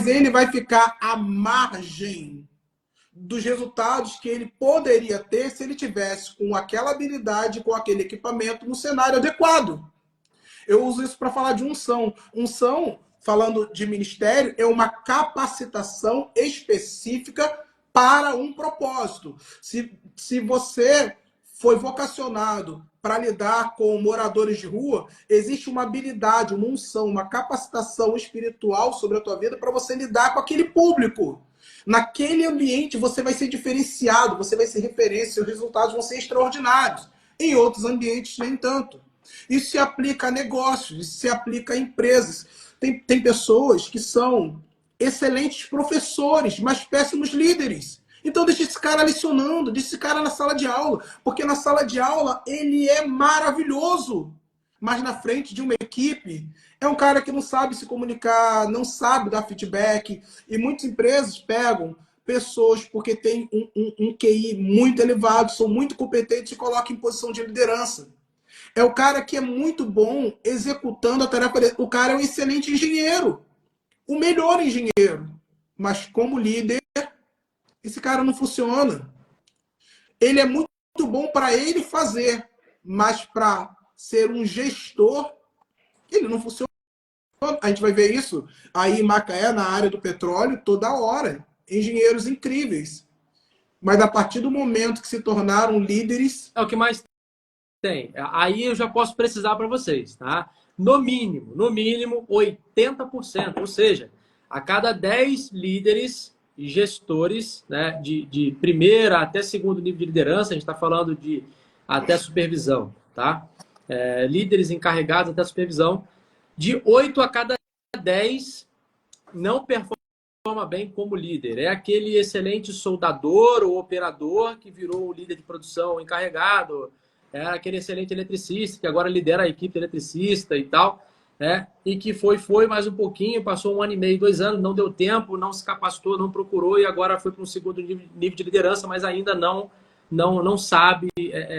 A: ele vai ficar à margem dos resultados que ele poderia ter se ele tivesse com aquela habilidade, com aquele equipamento no cenário adequado. Eu uso isso para falar de unção. Unção, falando de ministério, é uma capacitação específica para um propósito. Se você foi vocacionado para lidar com moradores de rua, existe uma habilidade, uma unção, uma capacitação espiritual sobre a tua vida para você lidar com aquele público. Naquele ambiente você vai ser diferenciado, você vai ser referência, os resultados vão ser extraordinários. Em outros ambientes, nem tanto. Isso se aplica a negócios, isso se aplica a empresas. Tem pessoas que são excelentes professores, mas péssimos líderes. Então deixa esse cara lecionando, deixa esse cara na sala de aula, porque na sala de aula ele é maravilhoso, mas na frente de uma equipe é um cara que não sabe se comunicar, não sabe dar feedback, e muitas empresas pegam pessoas porque têm um QI muito elevado, são muito competentes e colocam em posição de liderança. É o cara que é muito bom executando a tarefa dele. O cara é um excelente engenheiro, o melhor engenheiro, mas como líder esse cara não funciona. Ele é muito bom para ele fazer, mas para ser um gestor, ele não funciona. A gente vai ver isso aí em Macaé, na área do petróleo, toda hora. Engenheiros incríveis. mas a partir do momento que se tornaram líderes...
B: É o que mais tem. Aí eu já posso precisar para vocês, tá? No mínimo 80%. Ou seja, a cada 10 líderes e gestores, né, de primeira até segundo nível de liderança, a gente está falando de até supervisão, tá? Líderes encarregados até supervisão, de 8 a cada 10 não performa bem como líder. É aquele excelente soldador ou operador que virou o líder de produção encarregado, é aquele excelente eletricista que agora lidera a equipe eletricista e tal, né? E que foi mais um pouquinho, passou 1 ano e meio, 2 anos, não deu tempo, não se capacitou, não procurou e agora foi para um segundo nível de liderança, mas ainda não sabe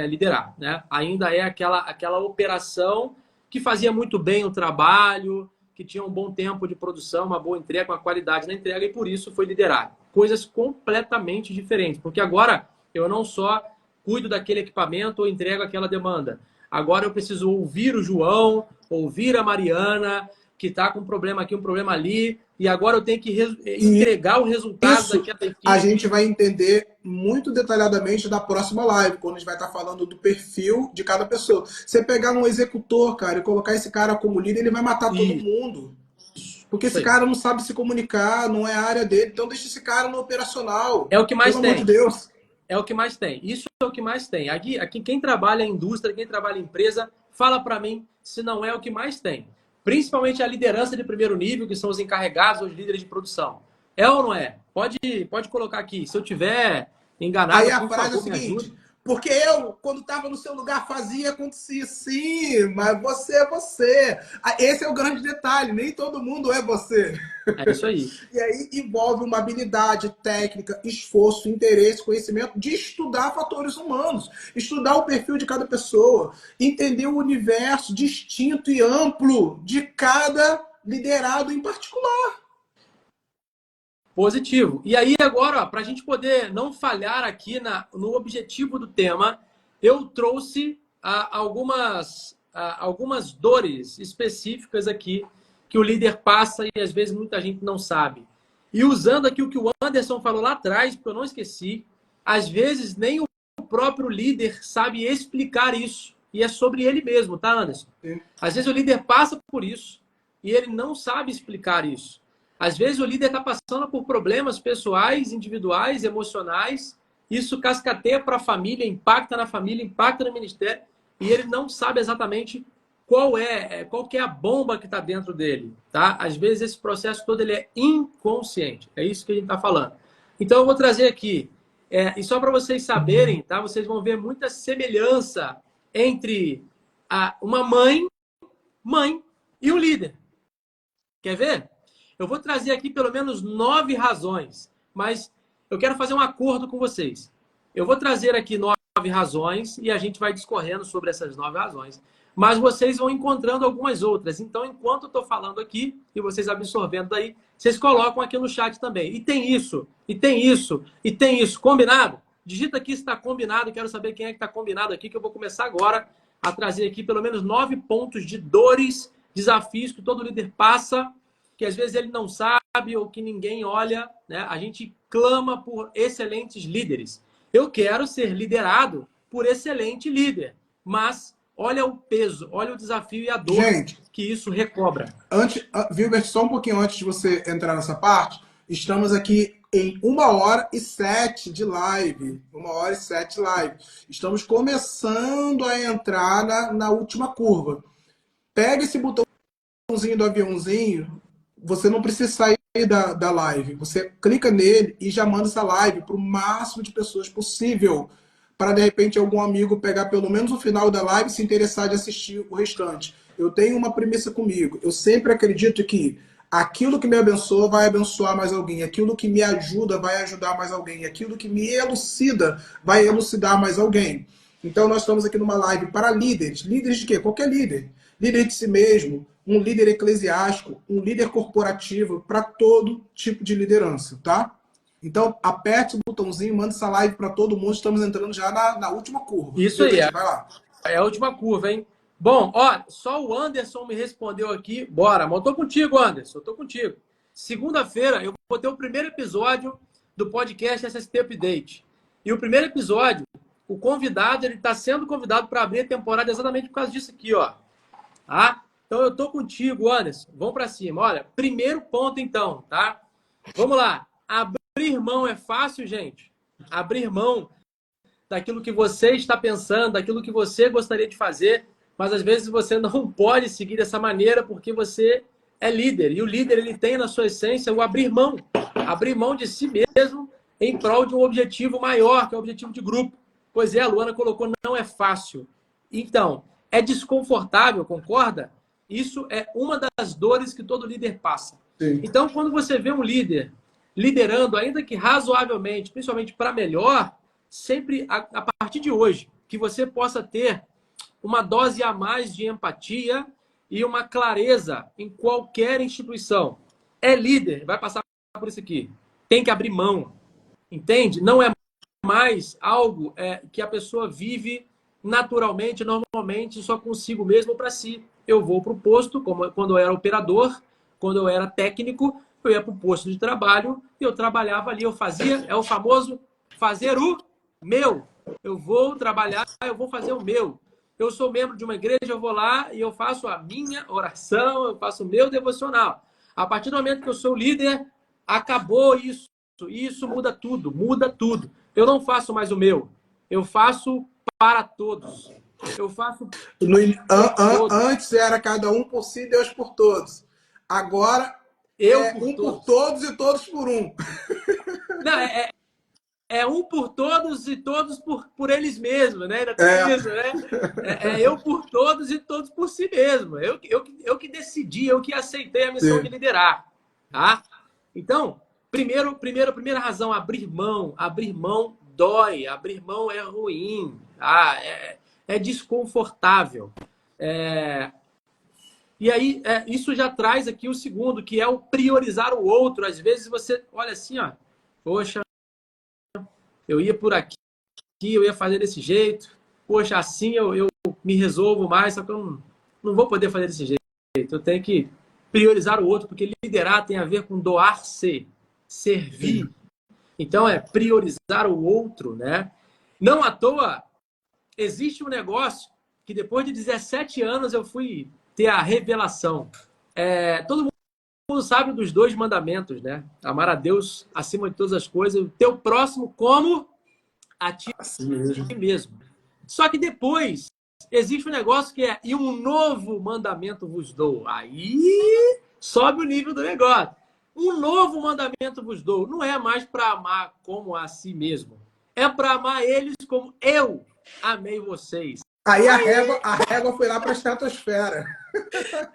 B: liderar, né? Ainda é aquela operação que fazia muito bem o trabalho, que tinha um bom tempo de produção, uma boa entrega, uma qualidade na entrega e por isso foi liderado. Coisas completamente diferentes, porque agora eu não só cuido daquele equipamento ou entrego aquela demanda. Agora eu preciso ouvir o João, ouvir a Mariana, que está com um problema aqui, um problema ali, e agora eu tenho que entregar o resultado daquela equipe.
A: A gente vai entender muito detalhadamente da próxima live, quando a gente vai estar falando do perfil de cada pessoa. Você pegar um executor, cara, e colocar esse cara como líder, ele vai matar todo mundo. Porque esse cara não sabe se comunicar, não é a área dele, então deixa esse cara no operacional.
B: É o que mais tem.
A: Pelo amor de Deus.
B: É o que mais tem. Isso é o que mais tem. Aqui quem trabalha em indústria, quem trabalha em empresa, fala para mim se não é o que mais tem. Principalmente a liderança de primeiro nível, que são os encarregados, os líderes de produção. É ou não é? Pode colocar aqui. Se eu tiver enganado,
A: aí a
B: por
A: frase
B: favor,
A: é a seguinte:
B: me ajude.
A: porque eu, quando estava no seu lugar, fazia, acontecia. Sim, mas você é você. Esse é o grande detalhe. Nem todo mundo é você.
B: É isso aí.
A: E aí envolve uma habilidade técnica, esforço, interesse, conhecimento de estudar fatores humanos, estudar o perfil de cada pessoa, entender o universo distinto e amplo de cada liderado em particular.
B: Positivo. E aí agora, para a gente poder não falhar aqui no objetivo do tema, eu trouxe algumas dores específicas aqui que o líder passa e às vezes muita gente não sabe. E usando aqui o que o Anderson falou lá atrás, porque eu não esqueci, às vezes nem o próprio líder sabe explicar isso. E é sobre ele mesmo, tá, Anderson?
A: Sim.
B: Às vezes o líder passa por isso e ele não sabe explicar isso. Às vezes o líder está passando por problemas pessoais, individuais, emocionais. Isso cascateia para a família, impacta no ministério. E ele não sabe exatamente qual que é a bomba que está dentro dele. Tá? Às vezes esse processo todo ele é inconsciente. É isso que a gente está falando. Então eu vou trazer aqui. E só para vocês saberem, tá? Vocês vão ver muita semelhança entre uma mãe e um líder. Quer ver? Eu vou trazer aqui pelo menos 9 razões, mas eu quero fazer um acordo com vocês. Eu vou trazer aqui 9 razões e a gente vai discorrendo sobre essas 9 razões. Mas vocês vão encontrando algumas outras. Então, enquanto eu estou falando aqui e vocês absorvendo daí, vocês colocam aqui no chat também. E tem isso, e tem isso, e tem isso. Combinado? Digita aqui se está combinado. Quero saber quem é que está combinado aqui, que eu vou começar agora a trazer aqui pelo menos 9 pontos de dores, desafios que todo líder passa, que às vezes ele não sabe ou que ninguém olha, né? A gente clama por excelentes líderes. Eu quero ser liderado por excelente líder, mas olha o peso, olha o desafio e a dor que isso recobra.
A: Vilbert, só um pouquinho antes de você entrar nessa parte, estamos aqui em 1h07 de live. 1h07 de live. Estamos começando a entrar na última curva. Pega esse botãozinho do aviãozinho. Você não precisa sair da live. Você clica nele e já manda essa live para o máximo de pessoas possível. Para, de repente, algum amigo pegar pelo menos o final da live e se interessar de assistir o restante. Eu tenho uma premissa comigo. Eu sempre acredito que aquilo que me abençoa vai abençoar mais alguém. Aquilo que me ajuda vai ajudar mais alguém. Aquilo que me elucida vai elucidar mais alguém. Então, nós estamos aqui numa live para líderes. Líderes de quê? Qualquer líder. Líder de si mesmo, um líder eclesiástico, um líder corporativo, para todo tipo de liderança, tá? Então, aperte o botãozinho, manda essa live para todo mundo. Estamos entrando já na última curva.
B: Isso aí.
A: Vai lá.
B: É a última curva, hein? Bom, ó, só o Anderson me respondeu aqui. Bora, mas eu tô contigo, Anderson. Eu tô contigo. Segunda-feira eu vou ter o primeiro episódio do podcast SST Update. E o primeiro episódio, o convidado, ele está sendo convidado para abrir a temporada exatamente por causa disso aqui, ó. Tá? Então eu tô contigo, Anderson. Vamos para cima. Olha, primeiro ponto então, tá? Vamos lá. Abrir mão é fácil, gente? Abrir mão daquilo que você está pensando, daquilo que você gostaria de fazer, mas às vezes você não pode seguir dessa maneira porque você é líder. E o líder, ele tem na sua essência o abrir mão. Abrir mão de si mesmo em prol de um objetivo maior, que é o objetivo de grupo. Pois é, a Luana colocou, não é fácil. Então, é desconfortável, concorda? Isso é uma das dores que todo líder passa.
A: Sim.
B: Então, quando você vê um líder liderando, ainda que razoavelmente, principalmente para melhor, sempre a partir de hoje, que você possa ter uma dose a mais de empatia e uma clareza em qualquer instituição. É líder, vai passar por isso aqui. Tem que abrir mão. Entende? Não é mais algo que a pessoa vive naturalmente, normalmente, só consigo mesmo para si. Eu vou para o posto, como quando eu era operador, quando eu era técnico, eu ia para o posto de trabalho e eu trabalhava ali, eu fazia, é o famoso fazer o meu. Eu vou trabalhar, eu vou fazer o meu. Eu sou membro de uma igreja, eu vou lá e eu faço a minha oração, eu faço o meu devocional. A partir do momento que eu sou líder, acabou isso. Isso muda tudo, muda tudo. Eu não faço mais o meu. Eu faço para todos. Eu faço
A: Antes era cada um por si, Deus por todos. Agora
B: eu por
A: um
B: todos.
A: por todos e todos por um.
B: Não, é um por todos e todos por eles mesmos, né? Ainda tem isso, né? É eu por todos e todos por si mesmo. Eu que decidi, eu que aceitei a missão de liderar. Tá? Então, primeira razão, abrir mão. Abrir mão dói, abrir mão é ruim, tá? É desconfortável. E aí, isso já traz aqui o segundo, que é o priorizar o outro. Às vezes você olha assim, ó, poxa, eu ia por aqui, eu ia fazer desse jeito, poxa, assim eu me resolvo mais, só que eu não vou poder fazer desse jeito. Eu tenho que priorizar o outro, porque liderar tem a ver com doar-se, servir. Então, é priorizar o outro, né? Não à toa, existe um negócio que depois de 17 anos eu fui ter a revelação. Todo mundo sabe dos 2 mandamentos, né? Amar a Deus acima de todas as coisas, o teu próximo como a ti mesmo. Só que depois existe um negócio que é e um novo mandamento vos dou. Aí sobe o nível do negócio. Um novo mandamento vos dou. Não é mais para amar como a si mesmo. É para amar eles como eu amei vocês.
A: Aí a régua foi lá para a estratosfera.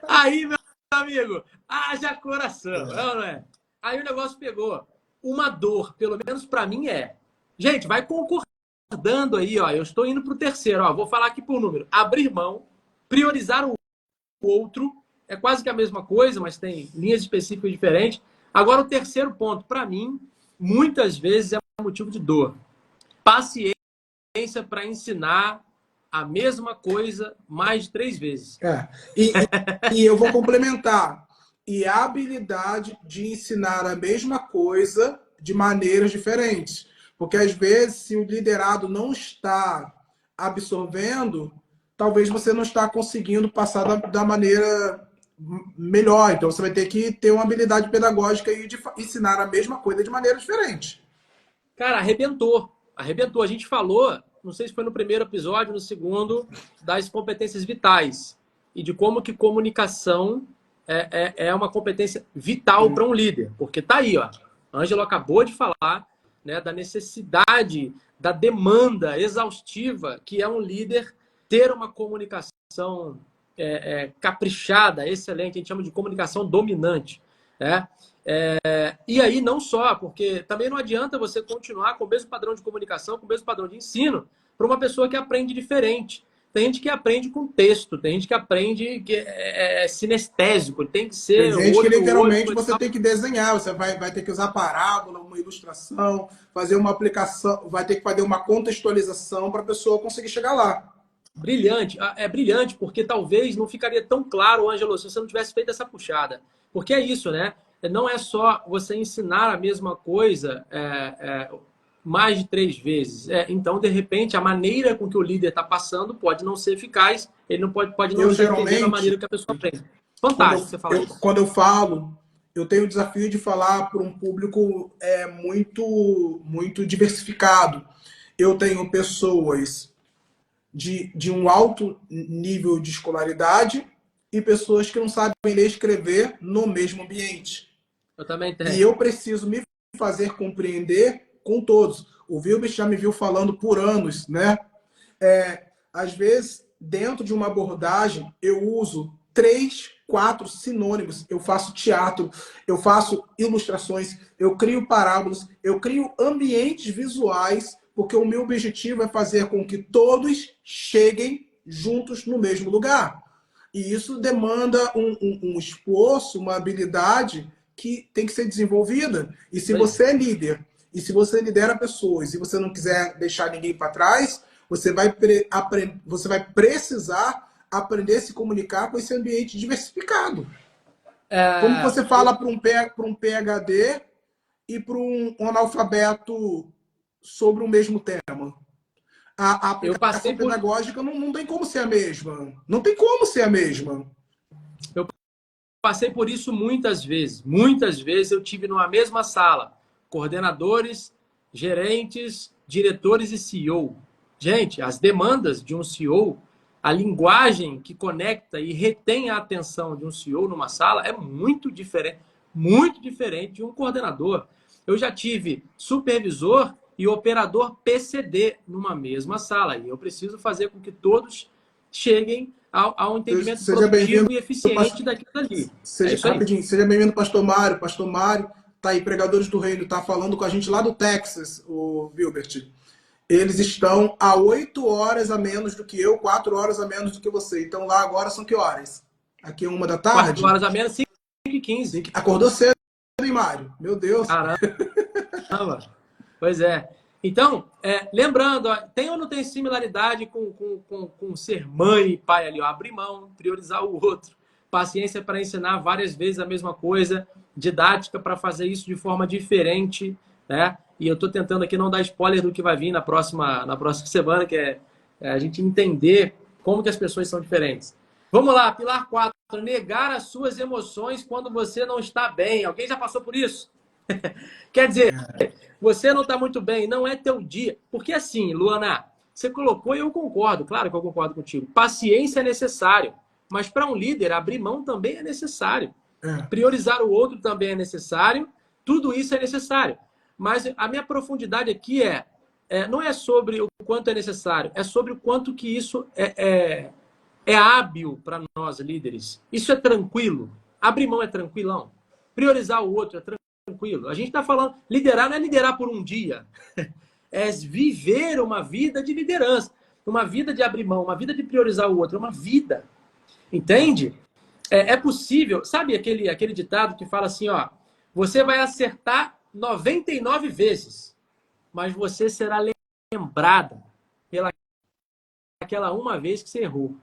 B: Aí, meu amigo, haja coração. Não é? Aí o negócio pegou. Uma dor, pelo menos para mim é. Gente, vai concordando aí, ó. Eu estou indo para o terceiro, ó. Vou falar aqui por número. Abrir mão, priorizar o outro. É quase que a mesma coisa, mas tem linhas específicas diferentes. Agora, o terceiro ponto, para mim, muitas vezes é motivo de dor. Paciência para ensinar a mesma coisa mais de 3 vezes.
A: E eu vou complementar. E a habilidade de ensinar a mesma coisa de maneiras diferentes. Porque, às vezes, se o liderado não está absorvendo, talvez você não está conseguindo passar da maneira melhor. Então, você vai ter que ter uma habilidade pedagógica e de ensinar a mesma coisa de maneira diferente.
B: Cara, arrebentou. Arrebentou. A gente falou, não sei se foi no primeiro episódio, no segundo, das competências vitais. E de como que comunicação é uma competência vital para um líder. Porque tá aí, ó. Ângelo acabou de falar, né, da necessidade, da demanda exaustiva que é um líder ter uma comunicação caprichada, excelente. A gente chama de comunicação dominante. Né? E aí não só, porque também não adianta você continuar com o mesmo padrão de comunicação, com o mesmo padrão de ensino, para uma pessoa que aprende diferente. Tem gente que aprende com texto, tem gente que aprende que é sinestésico, tem que ser.
A: Tem gente que literalmente você tem que desenhar, você vai ter que usar parábola, uma ilustração, fazer uma aplicação, vai ter que fazer uma contextualização para a pessoa conseguir chegar lá.
B: Brilhante, é brilhante, porque talvez não ficaria tão claro, Ângelo, se você não tivesse feito essa puxada. Porque é isso, né? Não é só você ensinar a mesma coisa mais de 3 vezes. Então, de repente, a maneira com que o líder está passando pode não ser eficaz, ele não pode não
A: Eu
B: estar entendendo a
A: geralmente,
B: maneira que a pessoa aprende. Fantástico você falar isso.
A: quando eu falo, eu tenho o desafio de falar para um público muito diversificado. Eu tenho pessoas de um alto nível de escolaridade e pessoas que não sabem ler e escrever no mesmo ambiente.
B: Eu também
A: E
B: tenho.
A: eu preciso me fazer compreender com todos. O Vilbert já me viu falando por anos, né? Às vezes, dentro de uma abordagem, eu uso 3, 4 sinônimos. Eu faço teatro, eu faço ilustrações, eu crio parábolas, eu crio ambientes visuais, porque o meu objetivo é fazer com que todos cheguem juntos no mesmo lugar. E isso demanda um esforço, uma habilidade que tem que ser desenvolvida. E se você é líder, e se você lidera pessoas, e você não quiser deixar ninguém para trás, você vai precisar aprender a se comunicar com esse ambiente diversificado. Como você fala para um PhD e para um analfabeto sobre o mesmo tema? A aplicação pedagógica não tem como ser a mesma. Não tem como ser a mesma.
B: Eu passei por isso muitas vezes. Muitas vezes eu tive numa mesma sala coordenadores, gerentes, diretores e CEO. Gente, as demandas de um CEO, a linguagem que conecta e retém a atenção de um CEO numa sala é muito diferente de um coordenador. Eu já tive supervisor e operador PCD numa mesma sala. E eu preciso fazer com que todos cheguem ao entendimento produtivo e eficiente daquilo ali.
A: Rapidinho, seja bem-vindo, Pastor Mário. Pastor Mário tá aí, Pregadores do Reino, tá falando com a gente lá do Texas, o Vilbert. Eles estão a 8 horas a menos do que eu, 4 horas a menos do que você. Então lá agora são que horas? Aqui é 1 da tarde?
B: 4 horas a menos, 5h15.
A: Acordou cedo, hein, Mário? Meu Deus.
B: Caramba. Pois é. Então, lembrando, ó, tem ou não tem similaridade com ser mãe e pai ali? Ó, abrir mão, priorizar o outro, paciência para ensinar várias vezes a mesma coisa, didática para fazer isso de forma diferente, né? E eu estou tentando aqui não dar spoiler do que vai vir na próxima semana, que é a gente entender como que as pessoas são diferentes. Vamos lá, pilar 4, negar as suas emoções quando você não está bem. Alguém já passou por isso? Quer dizer, você não está muito bem, não é teu dia. Porque assim, Luana, você colocou e eu concordo, claro que eu concordo contigo. Paciência é necessário, mas para um líder, abrir mão também é necessário. Priorizar o outro também é necessário, tudo isso é necessário. Mas a minha profundidade aqui não é sobre o quanto é necessário, é sobre o quanto que isso é hábil para nós líderes. Isso é tranquilo. Abrir mão é tranquilão. Priorizar o outro é tranquilo. A gente está falando, liderar não é liderar por um dia. É viver uma vida de liderança. Uma vida de abrir mão, uma vida de priorizar o outro. É uma vida. Entende? É possível. Sabe aquele ditado que fala assim, ó, você vai acertar 99 vezes, mas você será lembrada pela aquela uma vez que você errou.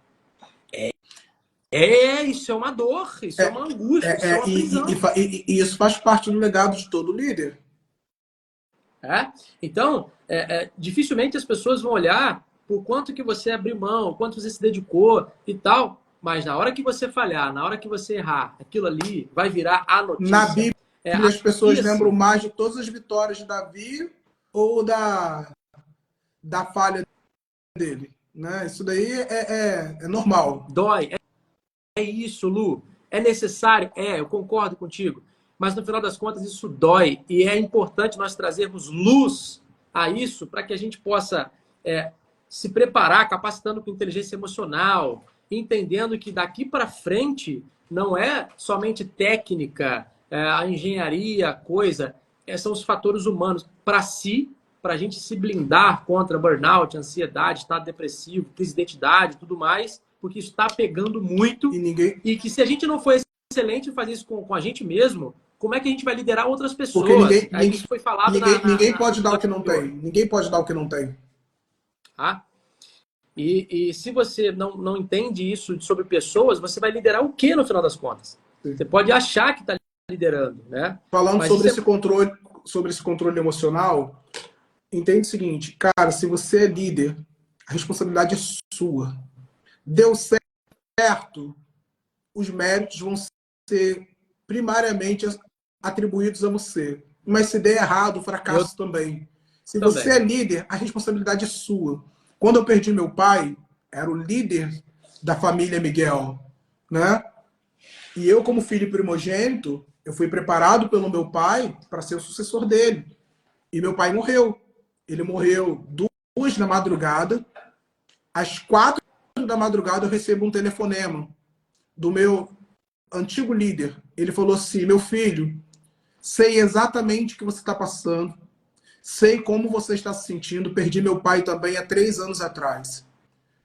B: Isso é uma dor, isso é uma angústia, isso é uma prisão.
A: E isso faz parte do legado de todo líder.
B: Então, dificilmente as pessoas vão olhar por quanto que você abriu mão, o quanto você se dedicou e tal, mas na hora que você falhar, na hora que você errar, aquilo ali vai virar a notícia.
A: Na Bíblia, as pessoas lembram mais de todas as vitórias de Davi ou da falha dele. Né? Isso daí é normal.
B: Dói. É isso, Lu. É necessário? Eu concordo contigo. Mas no final das contas isso dói. E é importante nós trazermos luz a isso para que a gente possa se preparar, capacitando com inteligência emocional, entendendo que daqui para frente não é somente técnica, a engenharia, coisa, são os fatores humanos para si, para a gente se blindar contra burnout, ansiedade, estado depressivo, crise de identidade, tudo mais, porque isso está pegando muito e que se a gente não for excelente em fazer isso com a gente mesmo, como é que a gente vai liderar outras pessoas?
A: Porque
B: isso foi falado
A: ninguém pode dar o que não tem. Ninguém pode dar o que não tem.
B: E se você não entende isso sobre pessoas, você vai liderar o quê no final das contas? Sim. Você pode achar que está liderando, né?
A: Falando sobre esse controle emocional, Entende o seguinte, cara, se você é líder, a responsabilidade é sua. Deu certo, os méritos vão ser primariamente atribuídos a você. Mas se der errado, o
B: Eu
A: fracasso também. Se você é
B: também.
A: líder, a responsabilidade é sua. Quando eu perdi meu pai, era o líder da família Miguel, né? E eu, como filho primogênito, eu fui preparado pelo meu pai para ser o sucessor dele. E meu pai morreu. Ele morreu 2 da madrugada. Às 4 da madrugada eu recebo um telefonema do meu antigo líder. Ele falou assim: meu filho, sei exatamente o que você está passando, sei como você está se sentindo. Perdi meu pai também há 3 anos atrás.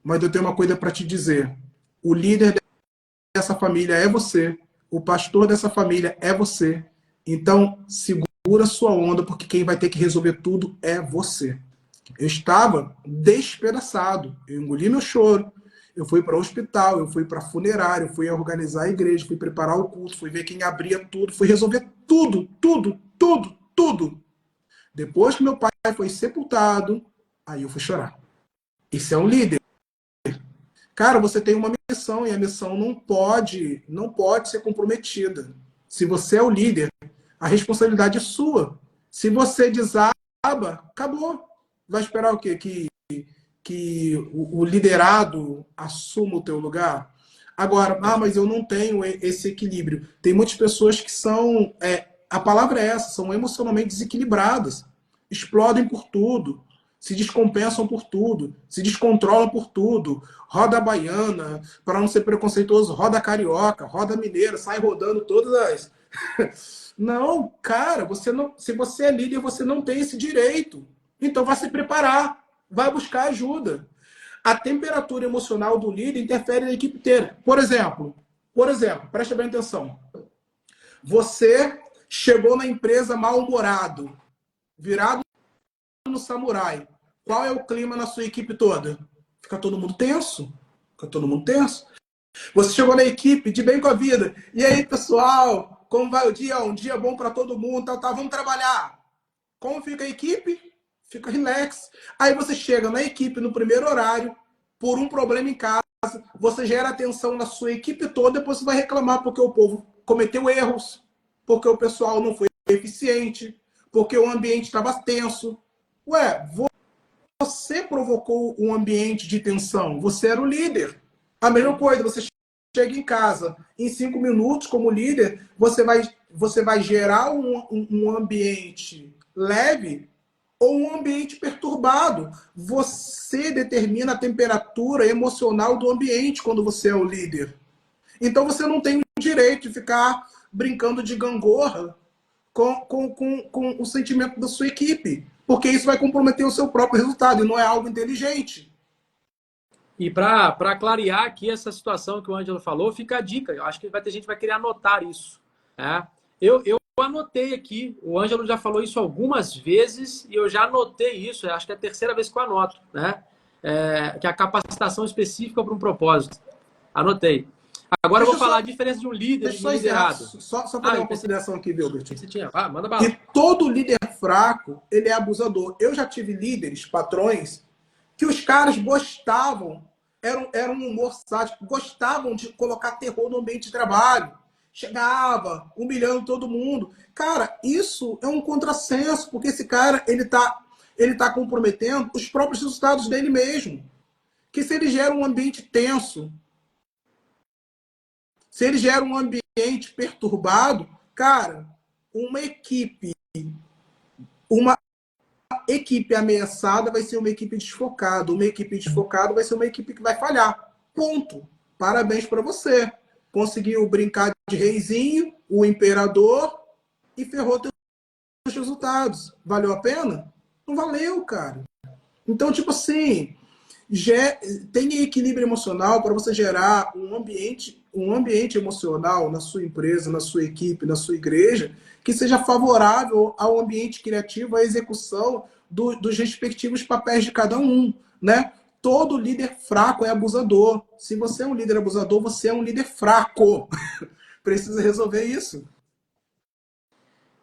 A: Mas eu tenho uma coisa para te dizer. O líder dessa família é você. O pastor dessa família é você. Então, segura sua onda, porque quem vai ter que resolver tudo é você. Eu estava despedaçado. Eu engoli meu choro. Eu fui para o hospital, eu fui para funerário, fui organizar a igreja, fui preparar o culto, fui ver quem abria tudo, fui resolver tudo, tudo, tudo, tudo. Depois que meu pai foi sepultado, aí eu fui chorar. Isso é um líder. Cara, você tem uma missão e a missão não pode ser comprometida. Se você é o líder, a responsabilidade é sua. Se você desaba, acabou. Vai esperar o quê? Que o liderado assuma o teu lugar? Agora, mas eu não tenho esse equilíbrio. Tem muitas pessoas que são, a palavra é essa, são emocionalmente desequilibradas. Explodem por tudo, se descompensam por tudo, se descontrolam por tudo. Roda baiana, para não ser preconceituoso, roda carioca, roda mineira, sai rodando todas as. Não, cara, você não, se você é líder, você não tem esse direito. Então vai se preparar, vai buscar ajuda. A temperatura emocional do líder interfere na equipe inteira. Por exemplo, preste bem atenção. Você chegou na empresa mal-humorado, virado no samurai. Qual é o clima na sua equipe toda? Fica todo mundo tenso. Fica todo mundo tenso. Você chegou na equipe de bem com a vida. E aí, pessoal, como vai o dia? Um dia bom para todo mundo. Tá, vamos trabalhar. Como fica a equipe? Fica relax. Aí você chega na equipe no primeiro horário, por um problema em casa, você gera atenção na sua equipe toda, depois você vai reclamar porque o povo cometeu erros, porque o pessoal não foi eficiente, porque o ambiente estava tenso. Ué, você provocou um ambiente de tensão, você era o líder. A mesma coisa, você chega em casa, em 5 minutos, como líder, você vai gerar um ambiente leve ou um ambiente perturbado. Você determina a temperatura emocional do ambiente quando você é o líder. Então você não tem o direito de ficar brincando de gangorra com o sentimento da sua equipe, porque isso vai comprometer o seu próprio resultado e não é algo inteligente.
B: E para clarear aqui essa situação que o Ângelo falou, fica a dica. Eu acho que vai ter gente que vai querer anotar isso. Né? Eu anotei aqui, o Ângelo já falou isso algumas vezes e eu já anotei isso, acho que é a terceira vez que eu anoto, né? Que é a capacitação específica para um propósito. Anotei. Agora eu
A: Deixa
B: vou
A: eu
B: falar
A: só,
B: a diferença de um líder e
A: deixa eu
B: de um
A: só encerrar,
B: liderado.
A: só fazer
B: Eu
A: uma
B: pensei
A: consideração aqui, Wilbert.
B: que você tinha. Manda
A: Que
B: bala.
A: todo líder fraco, ele é abusador. Eu já tive líderes, patrões, que os caras gostavam, era um humor sádico, gostavam de colocar terror no ambiente de trabalho. Chegava, humilhando todo mundo. Cara, isso é um contrassenso, porque esse cara, ele tá comprometendo os próprios resultados dele mesmo. Que se ele gera um ambiente tenso, se ele gera um ambiente perturbado, cara, uma equipe, uma equipe ameaçada vai ser uma equipe desfocada. Uma equipe desfocada vai ser uma equipe que vai falhar. Ponto. Parabéns para você. Conseguiu brincar de reizinho, o imperador, e ferrou teus resultados. Valeu a pena? Não valeu, cara. Então, tipo assim, tem equilíbrio emocional para você gerar um ambiente emocional na sua empresa, na sua equipe, na sua igreja, que seja favorável ao ambiente criativo, à execução dos respectivos papéis de cada um, né? Todo líder fraco é abusador. Se você é um líder abusador, você é um líder fraco. Precisa resolver isso.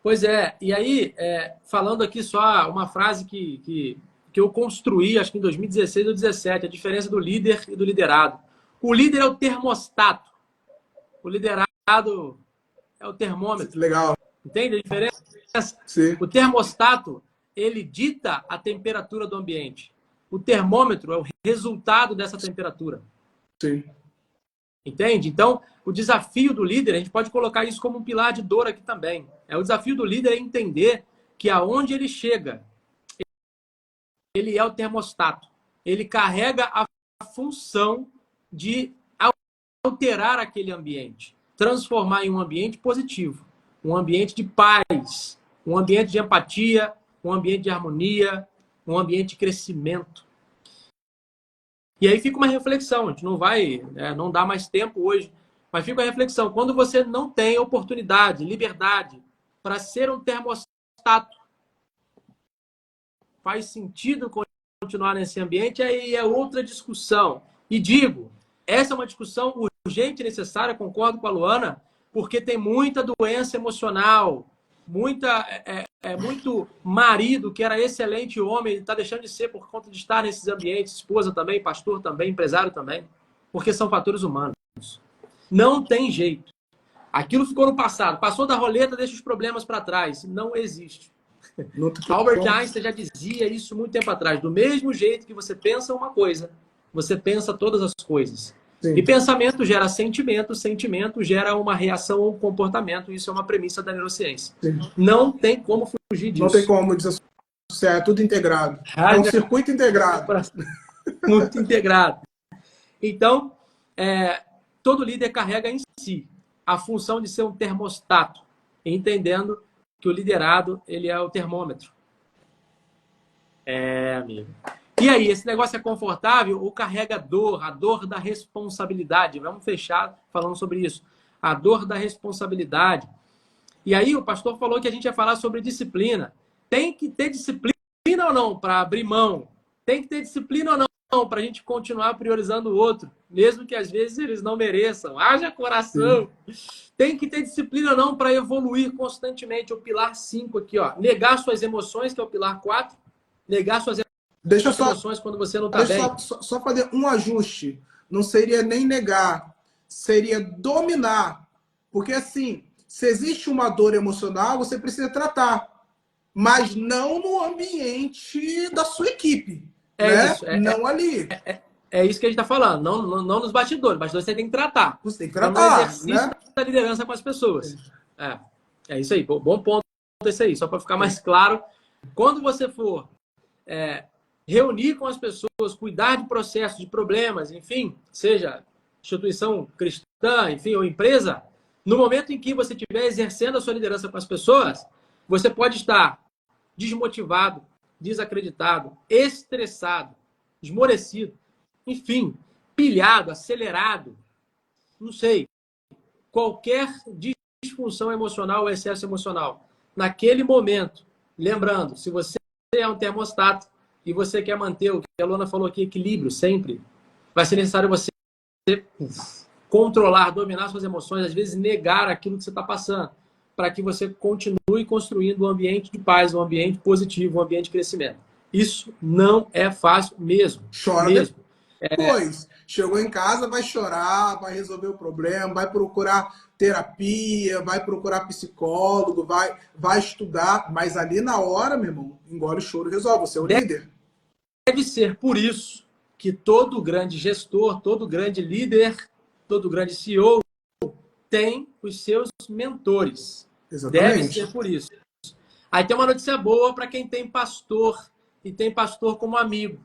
B: Pois é, e aí, falando aqui só uma frase que eu construí, acho que em 2016 ou 2017, a diferença do líder e do liderado. O líder é o termostato, o liderado é o termômetro.
A: Legal.
B: Entende a diferença?
A: Sim.
B: O termostato, ele dita a temperatura do ambiente. O termômetro é o resultado dessa temperatura.
A: Sim.
B: Entende? Então, o desafio do líder, a gente pode colocar isso como um pilar de dor aqui também. O desafio do líder é entender que aonde ele chega, ele é o termostato. Ele carrega a função de alterar aquele ambiente, transformar em um ambiente positivo, um ambiente de paz, um ambiente de empatia, um ambiente de harmonia, um ambiente de crescimento. E aí fica uma reflexão, a gente não vai, não dá mais tempo hoje, mas fica uma reflexão. Quando você não tem oportunidade, liberdade para ser um termostato, faz sentido continuar nesse ambiente, aí é outra discussão. E digo, essa é uma discussão urgente e necessária, concordo com a Luana, porque tem muita doença emocional, muito marido que era excelente homem, está deixando de ser por conta de estar nesses ambientes, esposa também, pastor também, empresário também, porque são fatores humanos. Não tem jeito. Aquilo ficou no passado, passou da roleta, deixa os problemas para trás. Não existe. Albert Einstein já dizia isso muito tempo atrás. Do mesmo jeito que você pensa uma coisa, você pensa todas as coisas. Sim. E pensamento gera sentimento, sentimento gera uma reação ou comportamento. Isso é uma premissa da neurociência. Sim. Não tem como fugir disso.
A: Não tem como desassociar, é tudo integrado. É um circuito integrado.
B: Muito integrado. Então, todo líder carrega em si a função de ser um termostato, entendendo que o liderado, ele é o termômetro. Amigo. E aí, esse negócio é confortável ou carrega dor, a dor da responsabilidade? Vamos fechar falando sobre isso. A dor da responsabilidade. E aí, o pastor falou que a gente ia falar sobre disciplina. Tem que ter disciplina ou não para abrir mão? Tem que ter disciplina ou não para a gente continuar priorizando o outro, mesmo que às vezes eles não mereçam? Haja coração! Sim. Tem que ter disciplina ou não para evoluir constantemente. O pilar 5 aqui, ó. Negar suas emoções, que é o pilar 4. Negar suas emoções quando você não está bem.
A: Só fazer um ajuste. Não seria nem negar, seria dominar. Porque assim, se existe uma dor emocional, você precisa tratar. Mas não no ambiente da sua equipe. Né?
B: Isso.
A: Não ali.
B: É isso que a gente está falando. Não nos bastidores. Bastidores você tem que tratar.
A: Você tem que tratar.
B: No exercício da liderança com as pessoas. É isso aí. Bom ponto esse aí. Só para ficar mais claro. Quando você for reunir com as pessoas, cuidar de processos, de problemas, enfim, seja instituição cristã, enfim, ou empresa, no momento em que você estiver exercendo a sua liderança com as pessoas, você pode estar desmotivado, desacreditado, estressado, esmorecido, enfim, pilhado, acelerado, não sei, qualquer disfunção emocional ou excesso emocional. Naquele momento, lembrando, se você é um termostato e você quer manter o que a Luana falou aqui, equilíbrio sempre, vai ser necessário você controlar, dominar suas emoções, às vezes negar aquilo que você está passando, para que você continue construindo um ambiente de paz, um ambiente positivo, um ambiente de crescimento. Isso não é fácil mesmo.
A: Chora mesmo. Depois. Chegou em casa, vai chorar, vai resolver o problema, vai procurar terapia, vai procurar psicólogo, vai estudar, mas ali na hora, meu irmão, engole o choro e resolve. Você é o líder.
B: Deve ser por isso que todo grande gestor, todo grande líder, todo grande CEO tem os seus mentores.
A: Exatamente.
B: Deve ser por isso. Aí tem uma notícia boa para quem tem pastor e tem pastor como amigo.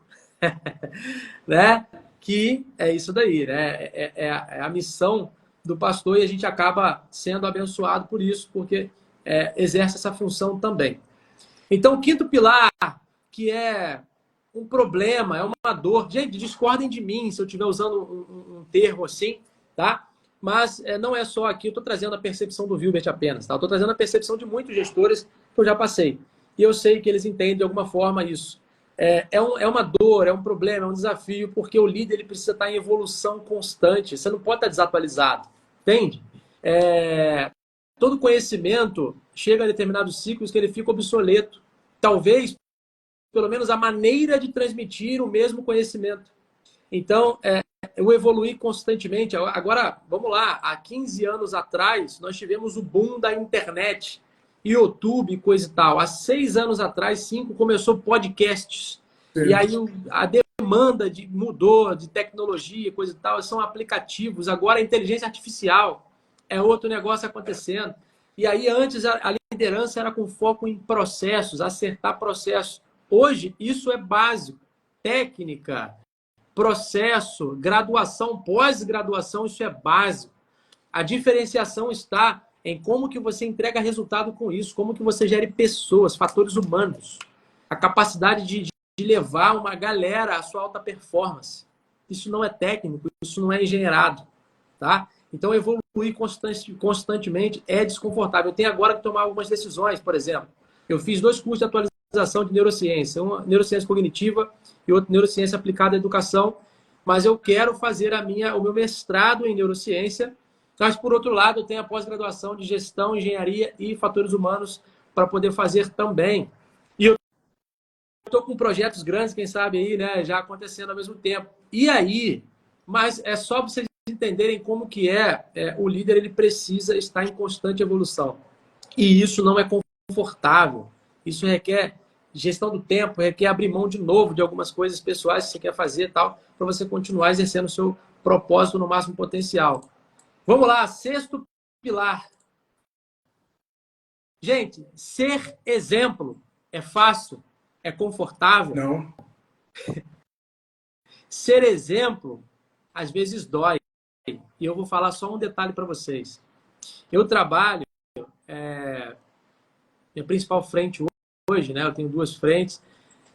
B: Né? Que é isso daí, né? É a missão do pastor e a gente acaba sendo abençoado por isso, porque exerce essa função também. Então, o quinto pilar, que é um problema, é uma dor. Gente, discordem de mim se eu estiver usando um termo assim, tá? Mas não é só aqui, eu estou trazendo a percepção do Vilbert apenas, tá? Eu estou trazendo a percepção de muitos gestores que eu já passei. E eu sei que eles entendem de alguma forma isso. É uma dor, é um problema, é um desafio, porque o líder ele precisa estar em evolução constante. Você não pode estar desatualizado, entende? todo conhecimento chega a determinados ciclos que ele fica obsoleto. Talvez, pelo menos, a maneira de transmitir o mesmo conhecimento. Então, eu evoluí constantemente. Agora, vamos lá, há 15 anos atrás, nós tivemos o boom da internet, YouTube, coisa e tal. Há 6 anos atrás, 5, começou podcasts.
A: Sim.
B: E aí a demanda mudou de tecnologia, coisa e tal, são aplicativos. Agora a inteligência artificial é outro negócio acontecendo. E aí antes a liderança era com foco em processos, acertar processos. Hoje isso é básico. Técnica, processo, graduação, pós-graduação, isso é básico. A diferenciação está em como que você entrega resultado com isso, como que você gere pessoas, fatores humanos, a capacidade de levar uma galera à sua alta performance. Isso não é técnico, isso não é engenheirado, tá? Então, evoluir constantemente é desconfortável. Eu tenho agora que tomar algumas decisões, por exemplo. Eu fiz 2 cursos de atualização de neurociência, uma neurociência cognitiva e outra neurociência aplicada à educação, mas eu quero fazer o meu mestrado em neurociência, mas, por outro lado, eu tenho a pós-graduação de gestão, engenharia e fatores humanos para poder fazer também. E eu estou com projetos grandes, quem sabe aí, né, já acontecendo ao mesmo tempo. E aí, mas é só para vocês entenderem como que o líder, ele precisa estar em constante evolução. E isso não é confortável. Isso requer gestão do tempo, requer abrir mão de novo de algumas coisas pessoais que você quer fazer, tal, para você continuar exercendo o seu propósito no máximo potencial. Vamos lá, 6º pilar. Gente, ser exemplo é fácil, é confortável.
A: Não.
B: Ser exemplo, às vezes dói. E eu vou falar só um detalhe para vocês. Eu trabalho, minha principal frente hoje, né, eu tenho 2 frentes,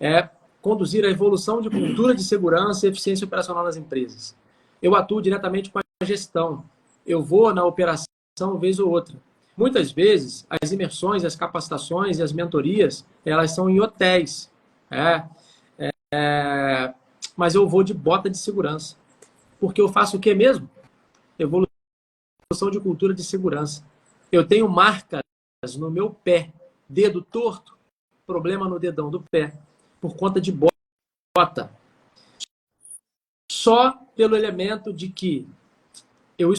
B: é conduzir a evolução de cultura de segurança e eficiência operacional nas empresas. Eu atuo diretamente com a gestão. Eu vou na operação uma vez ou outra. Muitas vezes, as imersões, as capacitações e as mentorias, elas são em hotéis. Mas eu vou de bota de segurança. Porque eu faço o quê mesmo? Evolução de cultura de segurança. Eu tenho marcas no meu pé, dedo torto, problema no dedão do pé, por conta de bota. Só pelo elemento de que eu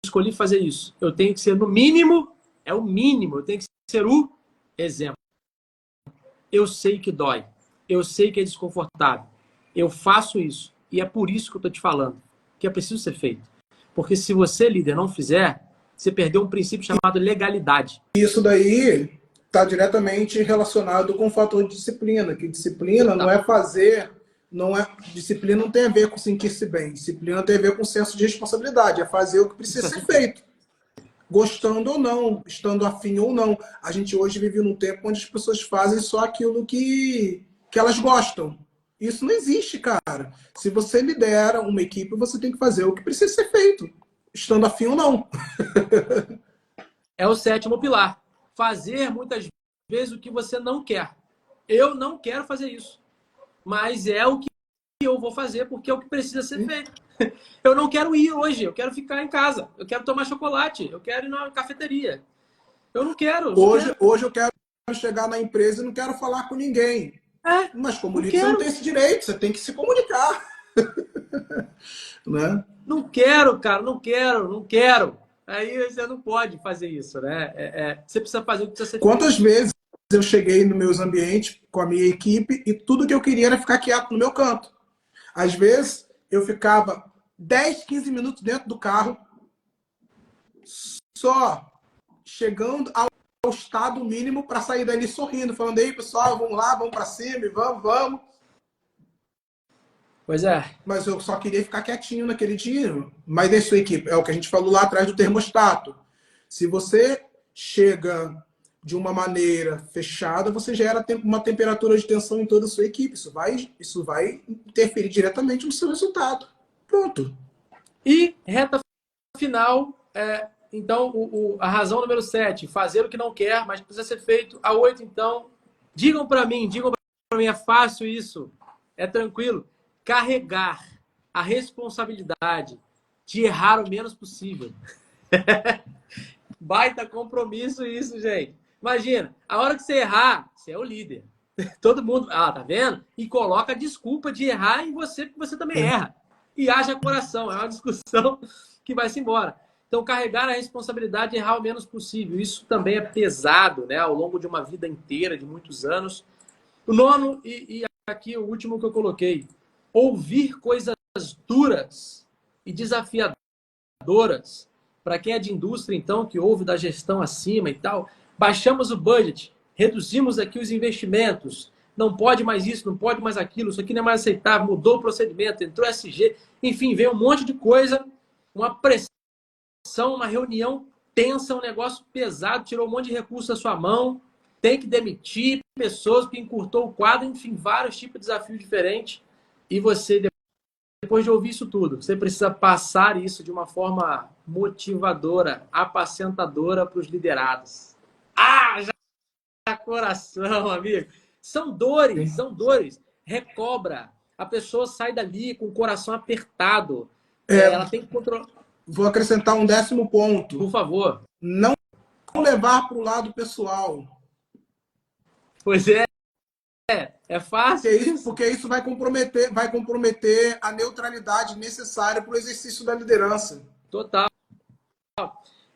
B: escolhi fazer isso. Eu tenho que ser, no mínimo, o mínimo, eu tenho que ser o exemplo. Eu sei que dói, eu sei que é desconfortável, eu faço isso, e é por isso que eu estou te falando, que é preciso ser feito. Porque se você, líder, não fizer, você perdeu um princípio chamado legalidade.
A: Isso daí está diretamente relacionado com o fator de disciplina, que disciplina não é fazer, disciplina não tem a ver com sentir-se bem, disciplina tem a ver com senso de responsabilidade, é fazer o que precisa ser feito. Gostando ou não, estando afim ou não. A gente hoje vive num tempo onde as pessoas fazem só aquilo que elas gostam. Isso não existe, cara. Se você lidera uma equipe, você tem que fazer o que precisa ser feito, estando afim ou não.
B: É o 7º pilar. Fazer, muitas vezes, o que você não quer. Eu não quero fazer isso. Mas é o que eu vou fazer, porque é o que precisa ser feito. Eu não quero ir hoje, eu quero ficar em casa. Eu quero tomar chocolate, eu quero ir na cafeteria. Eu não quero.
A: Hoje eu quero chegar na empresa e não quero falar com ninguém. Mas como líder, você não tem esse direito, você tem que se comunicar. Né?
B: Não quero, cara, não quero. Aí você não pode fazer isso, né? Você precisa fazer o que precisa ser feito.
A: Quantas vezes eu cheguei nos meus ambientes com a minha equipe e tudo que eu queria era ficar quieto no meu canto. Às vezes, eu ficava 10, 15 minutos dentro do carro, só chegando ao estado mínimo para sair dali sorrindo, falando, ei, pessoal, vamos lá, vamos para cima, vamos.
B: Pois é.
A: Mas eu só queria ficar quietinho naquele dia. Mas é sua equipe, é o que a gente falou lá atrás do termostato. Se você chega de uma maneira fechada, você gera uma temperatura de tensão em toda a sua equipe. Isso vai interferir diretamente no seu resultado. Pronto.
B: E reta final, então, a razão número 7, fazer o que não quer, mas precisa ser feito. A 8, então, digam para mim, é fácil isso, é tranquilo. Carregar a responsabilidade de errar o menos possível. Baita compromisso isso, gente. Imagina, a hora que você errar, você é o líder. Todo mundo, tá vendo? E coloca a desculpa de errar em você, porque você também erra. E haja coração, é uma discussão que vai se embora. Então, carregar a responsabilidade de errar o menos possível. Isso também é pesado, né? Ao longo de uma vida inteira, de muitos anos. O nono, e aqui o último que eu coloquei. Ouvir coisas duras e desafiadoras. Para quem é de indústria, então, que ouve da gestão acima e tal, baixamos o budget, reduzimos aqui os investimentos, não pode mais isso, não pode mais aquilo, isso aqui não é mais aceitável, mudou o procedimento, entrou SG, enfim, veio um monte de coisa, uma pressão, uma reunião tensa, um negócio pesado, tirou um monte de recurso da sua mão, tem que demitir pessoas que encurtou o quadro, enfim, vários tipos de desafios diferentes, e você, depois de ouvir isso tudo, você precisa passar isso de uma forma motivadora, apacentadora para os liderados. Já coração, amigo. São dores, são dores. Recobra. A pessoa sai dali com o coração apertado. Ela tem que controlar.
A: Vou acrescentar um 10º ponto.
B: Por favor.
A: Não levar para o lado pessoal.
B: Pois é. É fácil.
A: Porque isso vai comprometer a neutralidade necessária para o exercício da liderança.
B: Total.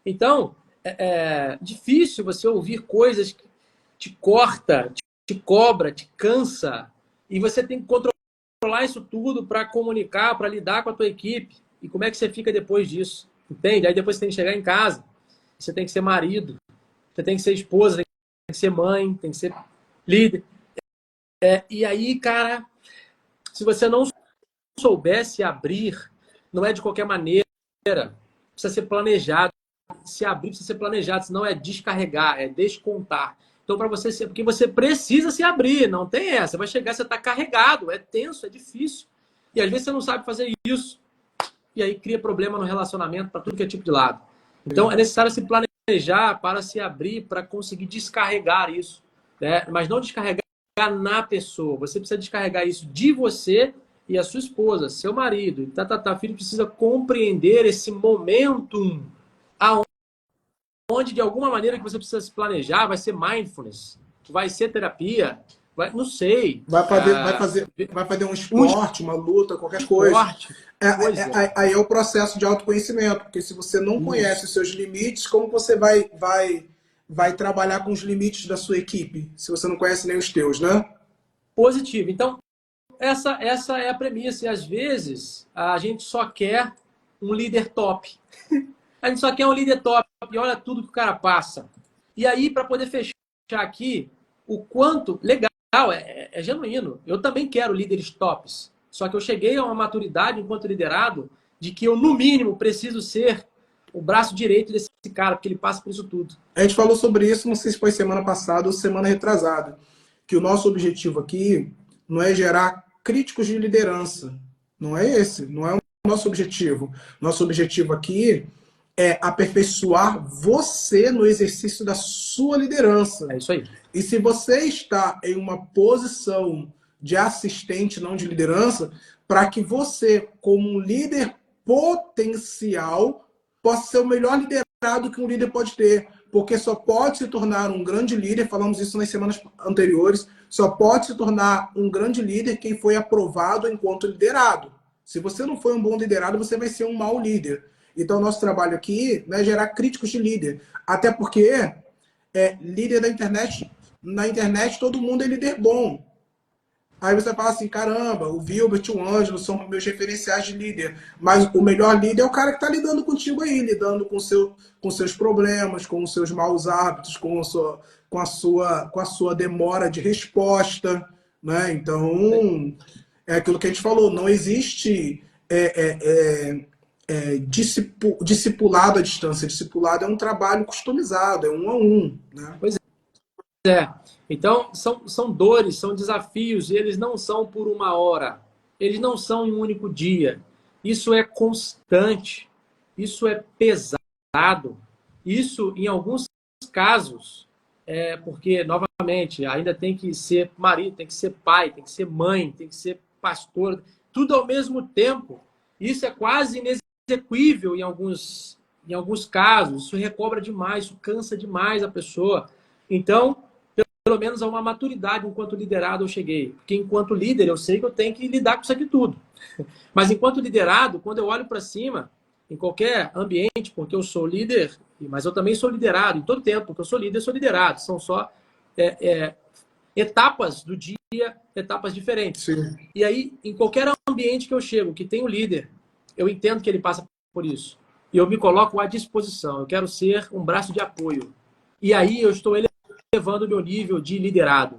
B: Então, é difícil você ouvir coisas que te corta, te cobra, te cansa. E você tem que controlar isso tudo para comunicar, para lidar com a tua equipe. E como é que você fica depois disso? Entende? Aí depois você tem que chegar em casa. Você tem que ser marido. Você tem que ser esposa, tem que ser mãe, tem que ser líder. E aí, cara, se você não soubesse abrir, não é de qualquer maneira, precisa ser planejado. Se abrir, precisa ser planejado, senão é descarregar, é descontar. Então, para você ser, porque você precisa se abrir, não tem essa. Vai chegar, você está carregado, é tenso, é difícil. E às vezes você não sabe fazer isso. E aí cria problema no relacionamento para tudo que é tipo de lado. Então, é necessário se planejar para se abrir, para conseguir descarregar isso. Né? Mas não descarregar na pessoa. Você precisa descarregar isso de você e a sua esposa, seu marido. Filho precisa compreender esse momentum onde, de alguma maneira, que você precisa se planejar, vai ser mindfulness, vai ser terapia, não sei.
A: Vai fazer um esporte, uma luta, qualquer coisa. Aí é o processo de autoconhecimento, porque se você não conhece os seus limites, como você vai trabalhar com os limites da sua equipe, se você não conhece nem os teus, né?
B: Positivo. Então, essa é a premissa. E às vezes, a gente só quer um líder top. A gente só quer um líder top e olha tudo que o cara passa. E aí, para poder fechar aqui, o quanto... Legal, é genuíno. Eu também quero líderes tops. Só que eu cheguei a uma maturidade enquanto liderado de que eu, no mínimo, preciso ser o braço direito desse cara, porque ele passa por isso tudo.
A: A gente falou sobre isso, não sei se foi semana passada ou semana retrasada, que o nosso objetivo aqui não é gerar críticos de liderança. Não é esse, não é o nosso objetivo. Nosso objetivo aqui é aperfeiçoar você no exercício da sua liderança.
B: É isso aí.
A: E se você está em uma posição de assistente, não de liderança, para que você, como um líder potencial, possa ser o melhor liderado que um líder pode ter. Porque só pode se tornar um grande líder, falamos isso nas semanas anteriores, só pode se tornar um grande líder quem foi aprovado enquanto liderado. Se você não for um bom liderado, você vai ser um mau líder. Então, o nosso trabalho aqui é gerar críticos de líder. Até porque líder da internet, na internet todo mundo é líder bom. Aí você fala assim, caramba, o Vilbert e o Ângelo são meus referenciais de líder. Mas o melhor líder é o cara que está lidando contigo aí, lidando com seus problemas, com os seus maus hábitos, com a sua demora de resposta. Né? Então, é aquilo que a gente falou, não existe discipulado à distância. Discipulado é um trabalho customizado, é 1 a 1. Né?
B: Pois é. Então, são dores, são desafios, e eles não são por uma hora. Eles não são em um único dia. Isso é constante. Isso é pesado. Isso, em alguns casos, porque, novamente, ainda tem que ser marido, tem que ser pai, tem que ser mãe, tem que ser pastor, tudo ao mesmo tempo. Isso é quase inexequível em em alguns casos, isso recobra demais, isso cansa demais a pessoa. Então, pelo menos a uma maturidade enquanto liderado eu cheguei. Porque enquanto líder eu sei que eu tenho que lidar com isso aqui tudo. Mas enquanto liderado, quando eu olho para cima, em qualquer ambiente, porque eu sou líder, mas eu também sou liderado em todo tempo, porque eu sou líder, sou liderado. São só etapas do dia, etapas diferentes.
A: Sim.
B: E aí, em qualquer ambiente que eu chego, que tem um líder, eu entendo que ele passa por isso. E eu me coloco à disposição. Eu quero ser um braço de apoio. E aí eu estou elevando o meu nível de liderado.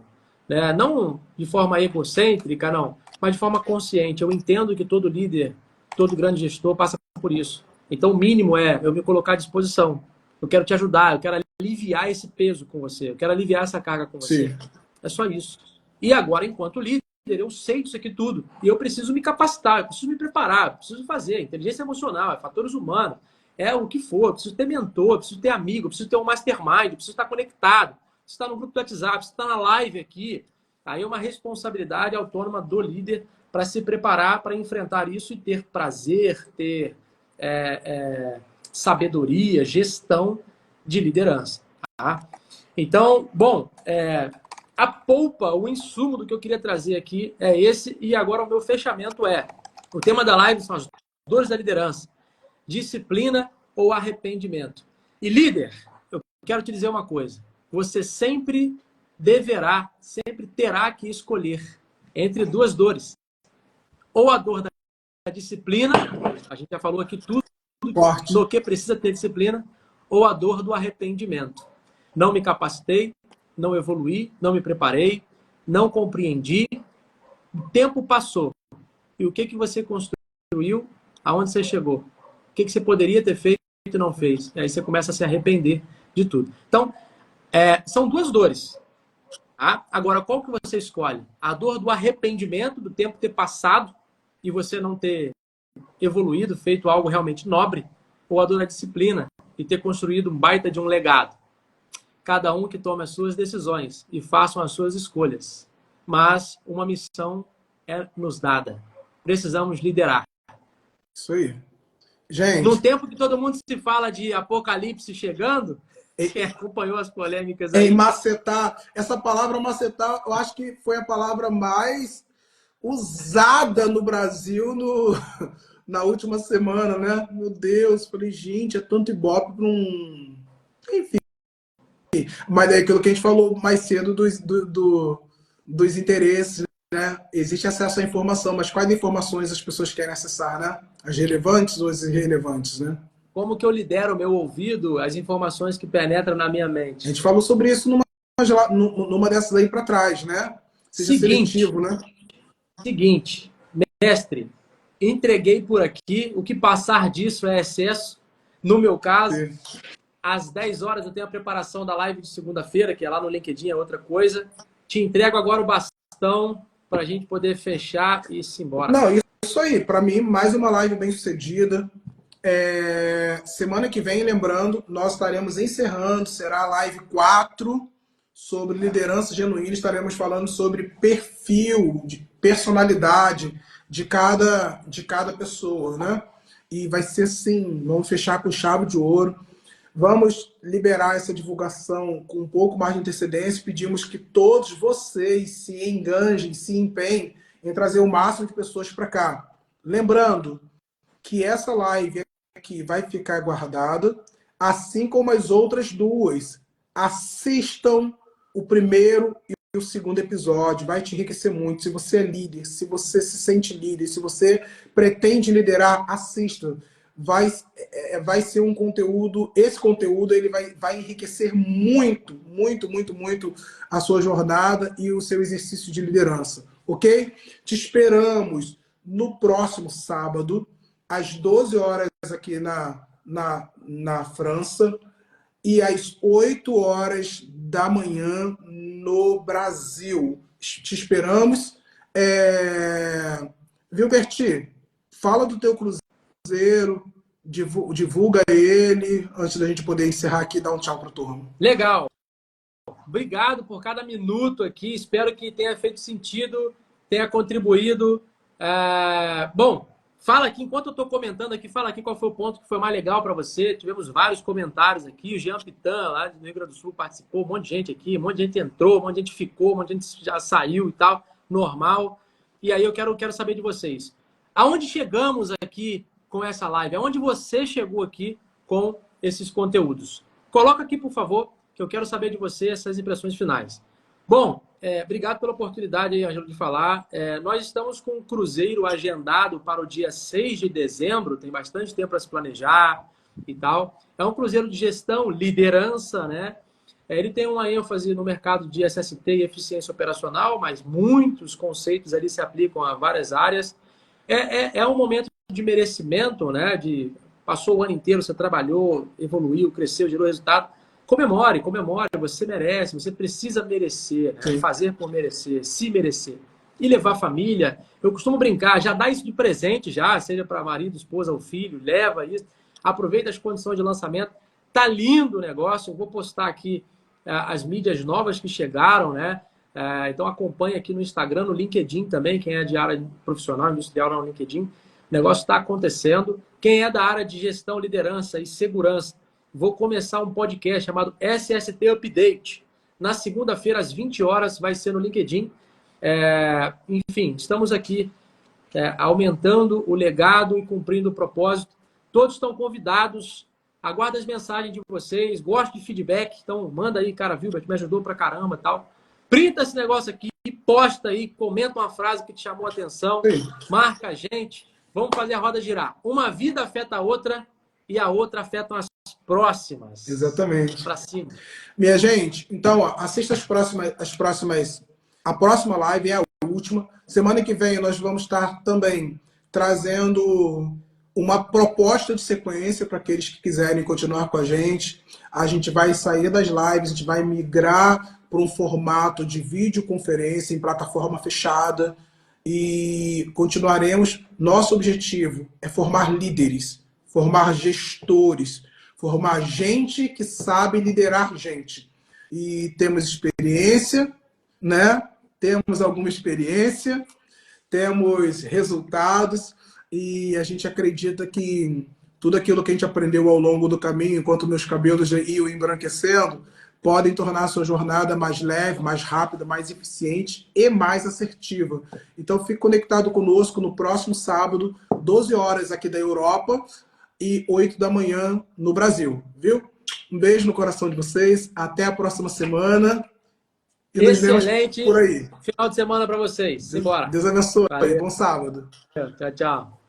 B: Né? Não de forma egocêntrica, não, mas de forma consciente. Eu entendo que todo líder, todo grande gestor passa por isso. Então, o mínimo é eu me colocar à disposição. Eu quero te ajudar, eu quero aliviar esse peso com você, eu quero aliviar essa carga com você.
A: Sim.
B: É só isso. E agora, enquanto líder, eu sei disso aqui tudo. E eu preciso me capacitar, eu preciso me preparar, eu preciso fazer. Inteligência emocional, fatores humanos, é o que for. Eu preciso ter mentor, eu preciso ter amigo, eu preciso ter um mastermind, eu preciso estar conectado, eu preciso estar no grupo do WhatsApp, eu preciso estar na live aqui. Aí é uma responsabilidade autônoma do líder para se preparar para enfrentar isso e ter prazer, ter sabedoria, gestão de liderança. Tá? Então, bom, a polpa, o insumo do que eu queria trazer aqui é esse, e agora o meu fechamento é: o tema da live são as dores da liderança, disciplina ou arrependimento. E líder, eu quero te dizer uma coisa: você sempre deverá, sempre terá que escolher entre duas dores. Ou a dor da disciplina, a gente já falou aqui tudo
A: Forte.
B: no que precisa ter disciplina, ou a dor do arrependimento. Não me capacitei, não evoluí, não me preparei, não compreendi, o tempo passou. E o que você construiu? Aonde você chegou? O que você poderia ter feito e não fez? E aí você começa a se arrepender de tudo. Então, são duas dores. Tá? Agora, qual que você escolhe? A dor do arrependimento, do tempo ter passado e você não ter evoluído, feito algo realmente nobre, ou a dor da disciplina e ter construído um baita de um legado? Cada um que tome as suas decisões e façam as suas escolhas. Mas uma missão é nos dada. Precisamos liderar.
A: Isso aí.
B: Num
A: Gente,
B: tempo que todo mundo se fala de apocalipse chegando, quem acompanhou as polêmicas
A: em
B: aí.
A: macetar, essa palavra macetar, eu acho que foi a palavra mais usada no Brasil na última semana, né? Meu Deus, falei, gente, é tanto ibope para um. Enfim. Mas é aquilo que a gente falou mais cedo dos interesses, né? Existe acesso à informação, mas quais informações as pessoas querem acessar, né? As relevantes ou as irrelevantes, né?
B: Como que eu lidero o meu ouvido, as informações que penetram na minha
A: A
B: mente?
A: gente falou sobre isso numa dessas aí para trás, né? Seja
B: Seguinte,
A: seletivo, né?
B: seguinte, mestre, entreguei por aqui, o que passar disso é excesso. No meu caso,
A: Sim.
B: às 10 horas eu tenho a preparação da live de segunda-feira, que é lá no LinkedIn, é outra coisa. Te entrego agora o bastão para a gente poder fechar e ir embora.
A: Não, isso aí. Para mim, mais uma live bem sucedida. Semana que vem, lembrando, nós estaremos encerrando, será a live 4 sobre liderança genuína. Estaremos falando sobre perfil, de personalidade de cada pessoa, né? E vai ser sim, vamos fechar com chave de ouro. Vamos liberar essa divulgação com um pouco mais de antecedência. Pedimos que todos vocês se enganjem, se empenhem em trazer o máximo de pessoas para cá. Lembrando que essa live aqui vai ficar guardada, assim como as outras duas. Assistam o primeiro e o segundo episódio, vai te enriquecer muito. Se você é líder, se você se sente líder, se você pretende liderar, assista. Vai ser um conteúdo, esse conteúdo ele vai enriquecer muito, muito, muito, muito a sua jornada e o seu exercício de liderança, ok? Te esperamos no próximo sábado, às 12 horas aqui na França e às 8 horas da manhã no Brasil. Te esperamos. Viu, Berti? Fala do teu cruzeiro, divulga ele, antes da gente poder encerrar aqui e dar um tchau para o turma.
B: Legal. Obrigado por cada minuto aqui. Espero que tenha feito sentido, tenha contribuído. Bom, Fala aqui, enquanto eu estou comentando aqui, fala aqui qual foi o ponto que foi mais legal para você. Tivemos vários comentários aqui. O Jean Pitan, lá do Rio Grande do Sul, participou. Um monte de gente aqui, um monte de gente entrou, um monte de gente ficou, um monte de gente já saiu e tal. Normal. E aí eu quero saber de vocês. Aonde chegamos aqui com essa live? Aonde você chegou aqui com esses conteúdos? Coloca aqui, por favor, que eu quero saber de você essas impressões finais. Bom, obrigado pela oportunidade aí, Ângelo, de falar. Nós estamos com um cruzeiro agendado para o dia 6 de dezembro, tem bastante tempo para se planejar e tal. É um cruzeiro de gestão, liderança, né? Ele tem uma ênfase no mercado de SST e eficiência operacional, mas muitos conceitos ali se aplicam a várias áreas. É um momento de merecimento, né? Passou o ano inteiro, você trabalhou, evoluiu, cresceu, gerou resultado. Comemore, você merece, você precisa merecer, né? Fazer por merecer, se merecer. E levar a família. Eu costumo brincar, já dá isso de presente, já, seja para marido, esposa ou filho, leva isso. Aproveita as condições de lançamento. Tá lindo o negócio. Eu vou postar aqui as mídias novas que chegaram, né? Então acompanha aqui no Instagram, no LinkedIn também, quem é de área profissional, industrial no LinkedIn. O negócio está acontecendo. Quem é da área de gestão, liderança e segurança, vou começar um podcast chamado SST Update. Na segunda-feira, às 20 horas, vai ser no LinkedIn. Enfim, estamos aqui aumentando o legado e cumprindo o propósito. Todos estão convidados. Aguardo as mensagens de vocês. Gosto de feedback. Então, manda aí, cara, Vilbert, me ajudou pra caramba e tal. Printa esse negócio aqui, posta aí, comenta uma frase que te chamou a atenção. Sim. Marca a gente. Vamos fazer a roda girar. Uma vida afeta a outra e a outra afeta as próximas.
A: Exatamente.
B: Para cima.
A: Minha gente, então, ó, assista as próximas. A próxima live é a última. Semana que vem nós vamos estar também trazendo uma proposta de sequência para aqueles que quiserem continuar com a gente. A gente vai sair das lives, a gente vai migrar para um formato de videoconferência em plataforma fechada e continuaremos. Nosso objetivo é formar líderes, formar gestores, formar gente que sabe liderar gente. E temos experiência, né? Temos alguma experiência, temos resultados e a gente acredita que tudo aquilo que a gente aprendeu ao longo do caminho, enquanto meus cabelos iam embranquecendo, podem tornar a sua jornada mais leve, mais rápida, mais eficiente e mais assertiva. Então, fique conectado conosco no próximo sábado, 12 horas aqui da Europa e 8 da manhã no Brasil, viu? Um beijo no coração de vocês, até a próxima semana.
B: E excelente por aí. Final de semana para vocês. Simbora.
A: Deus abençoe. Valeu. Bom sábado.
B: Tchau, tchau.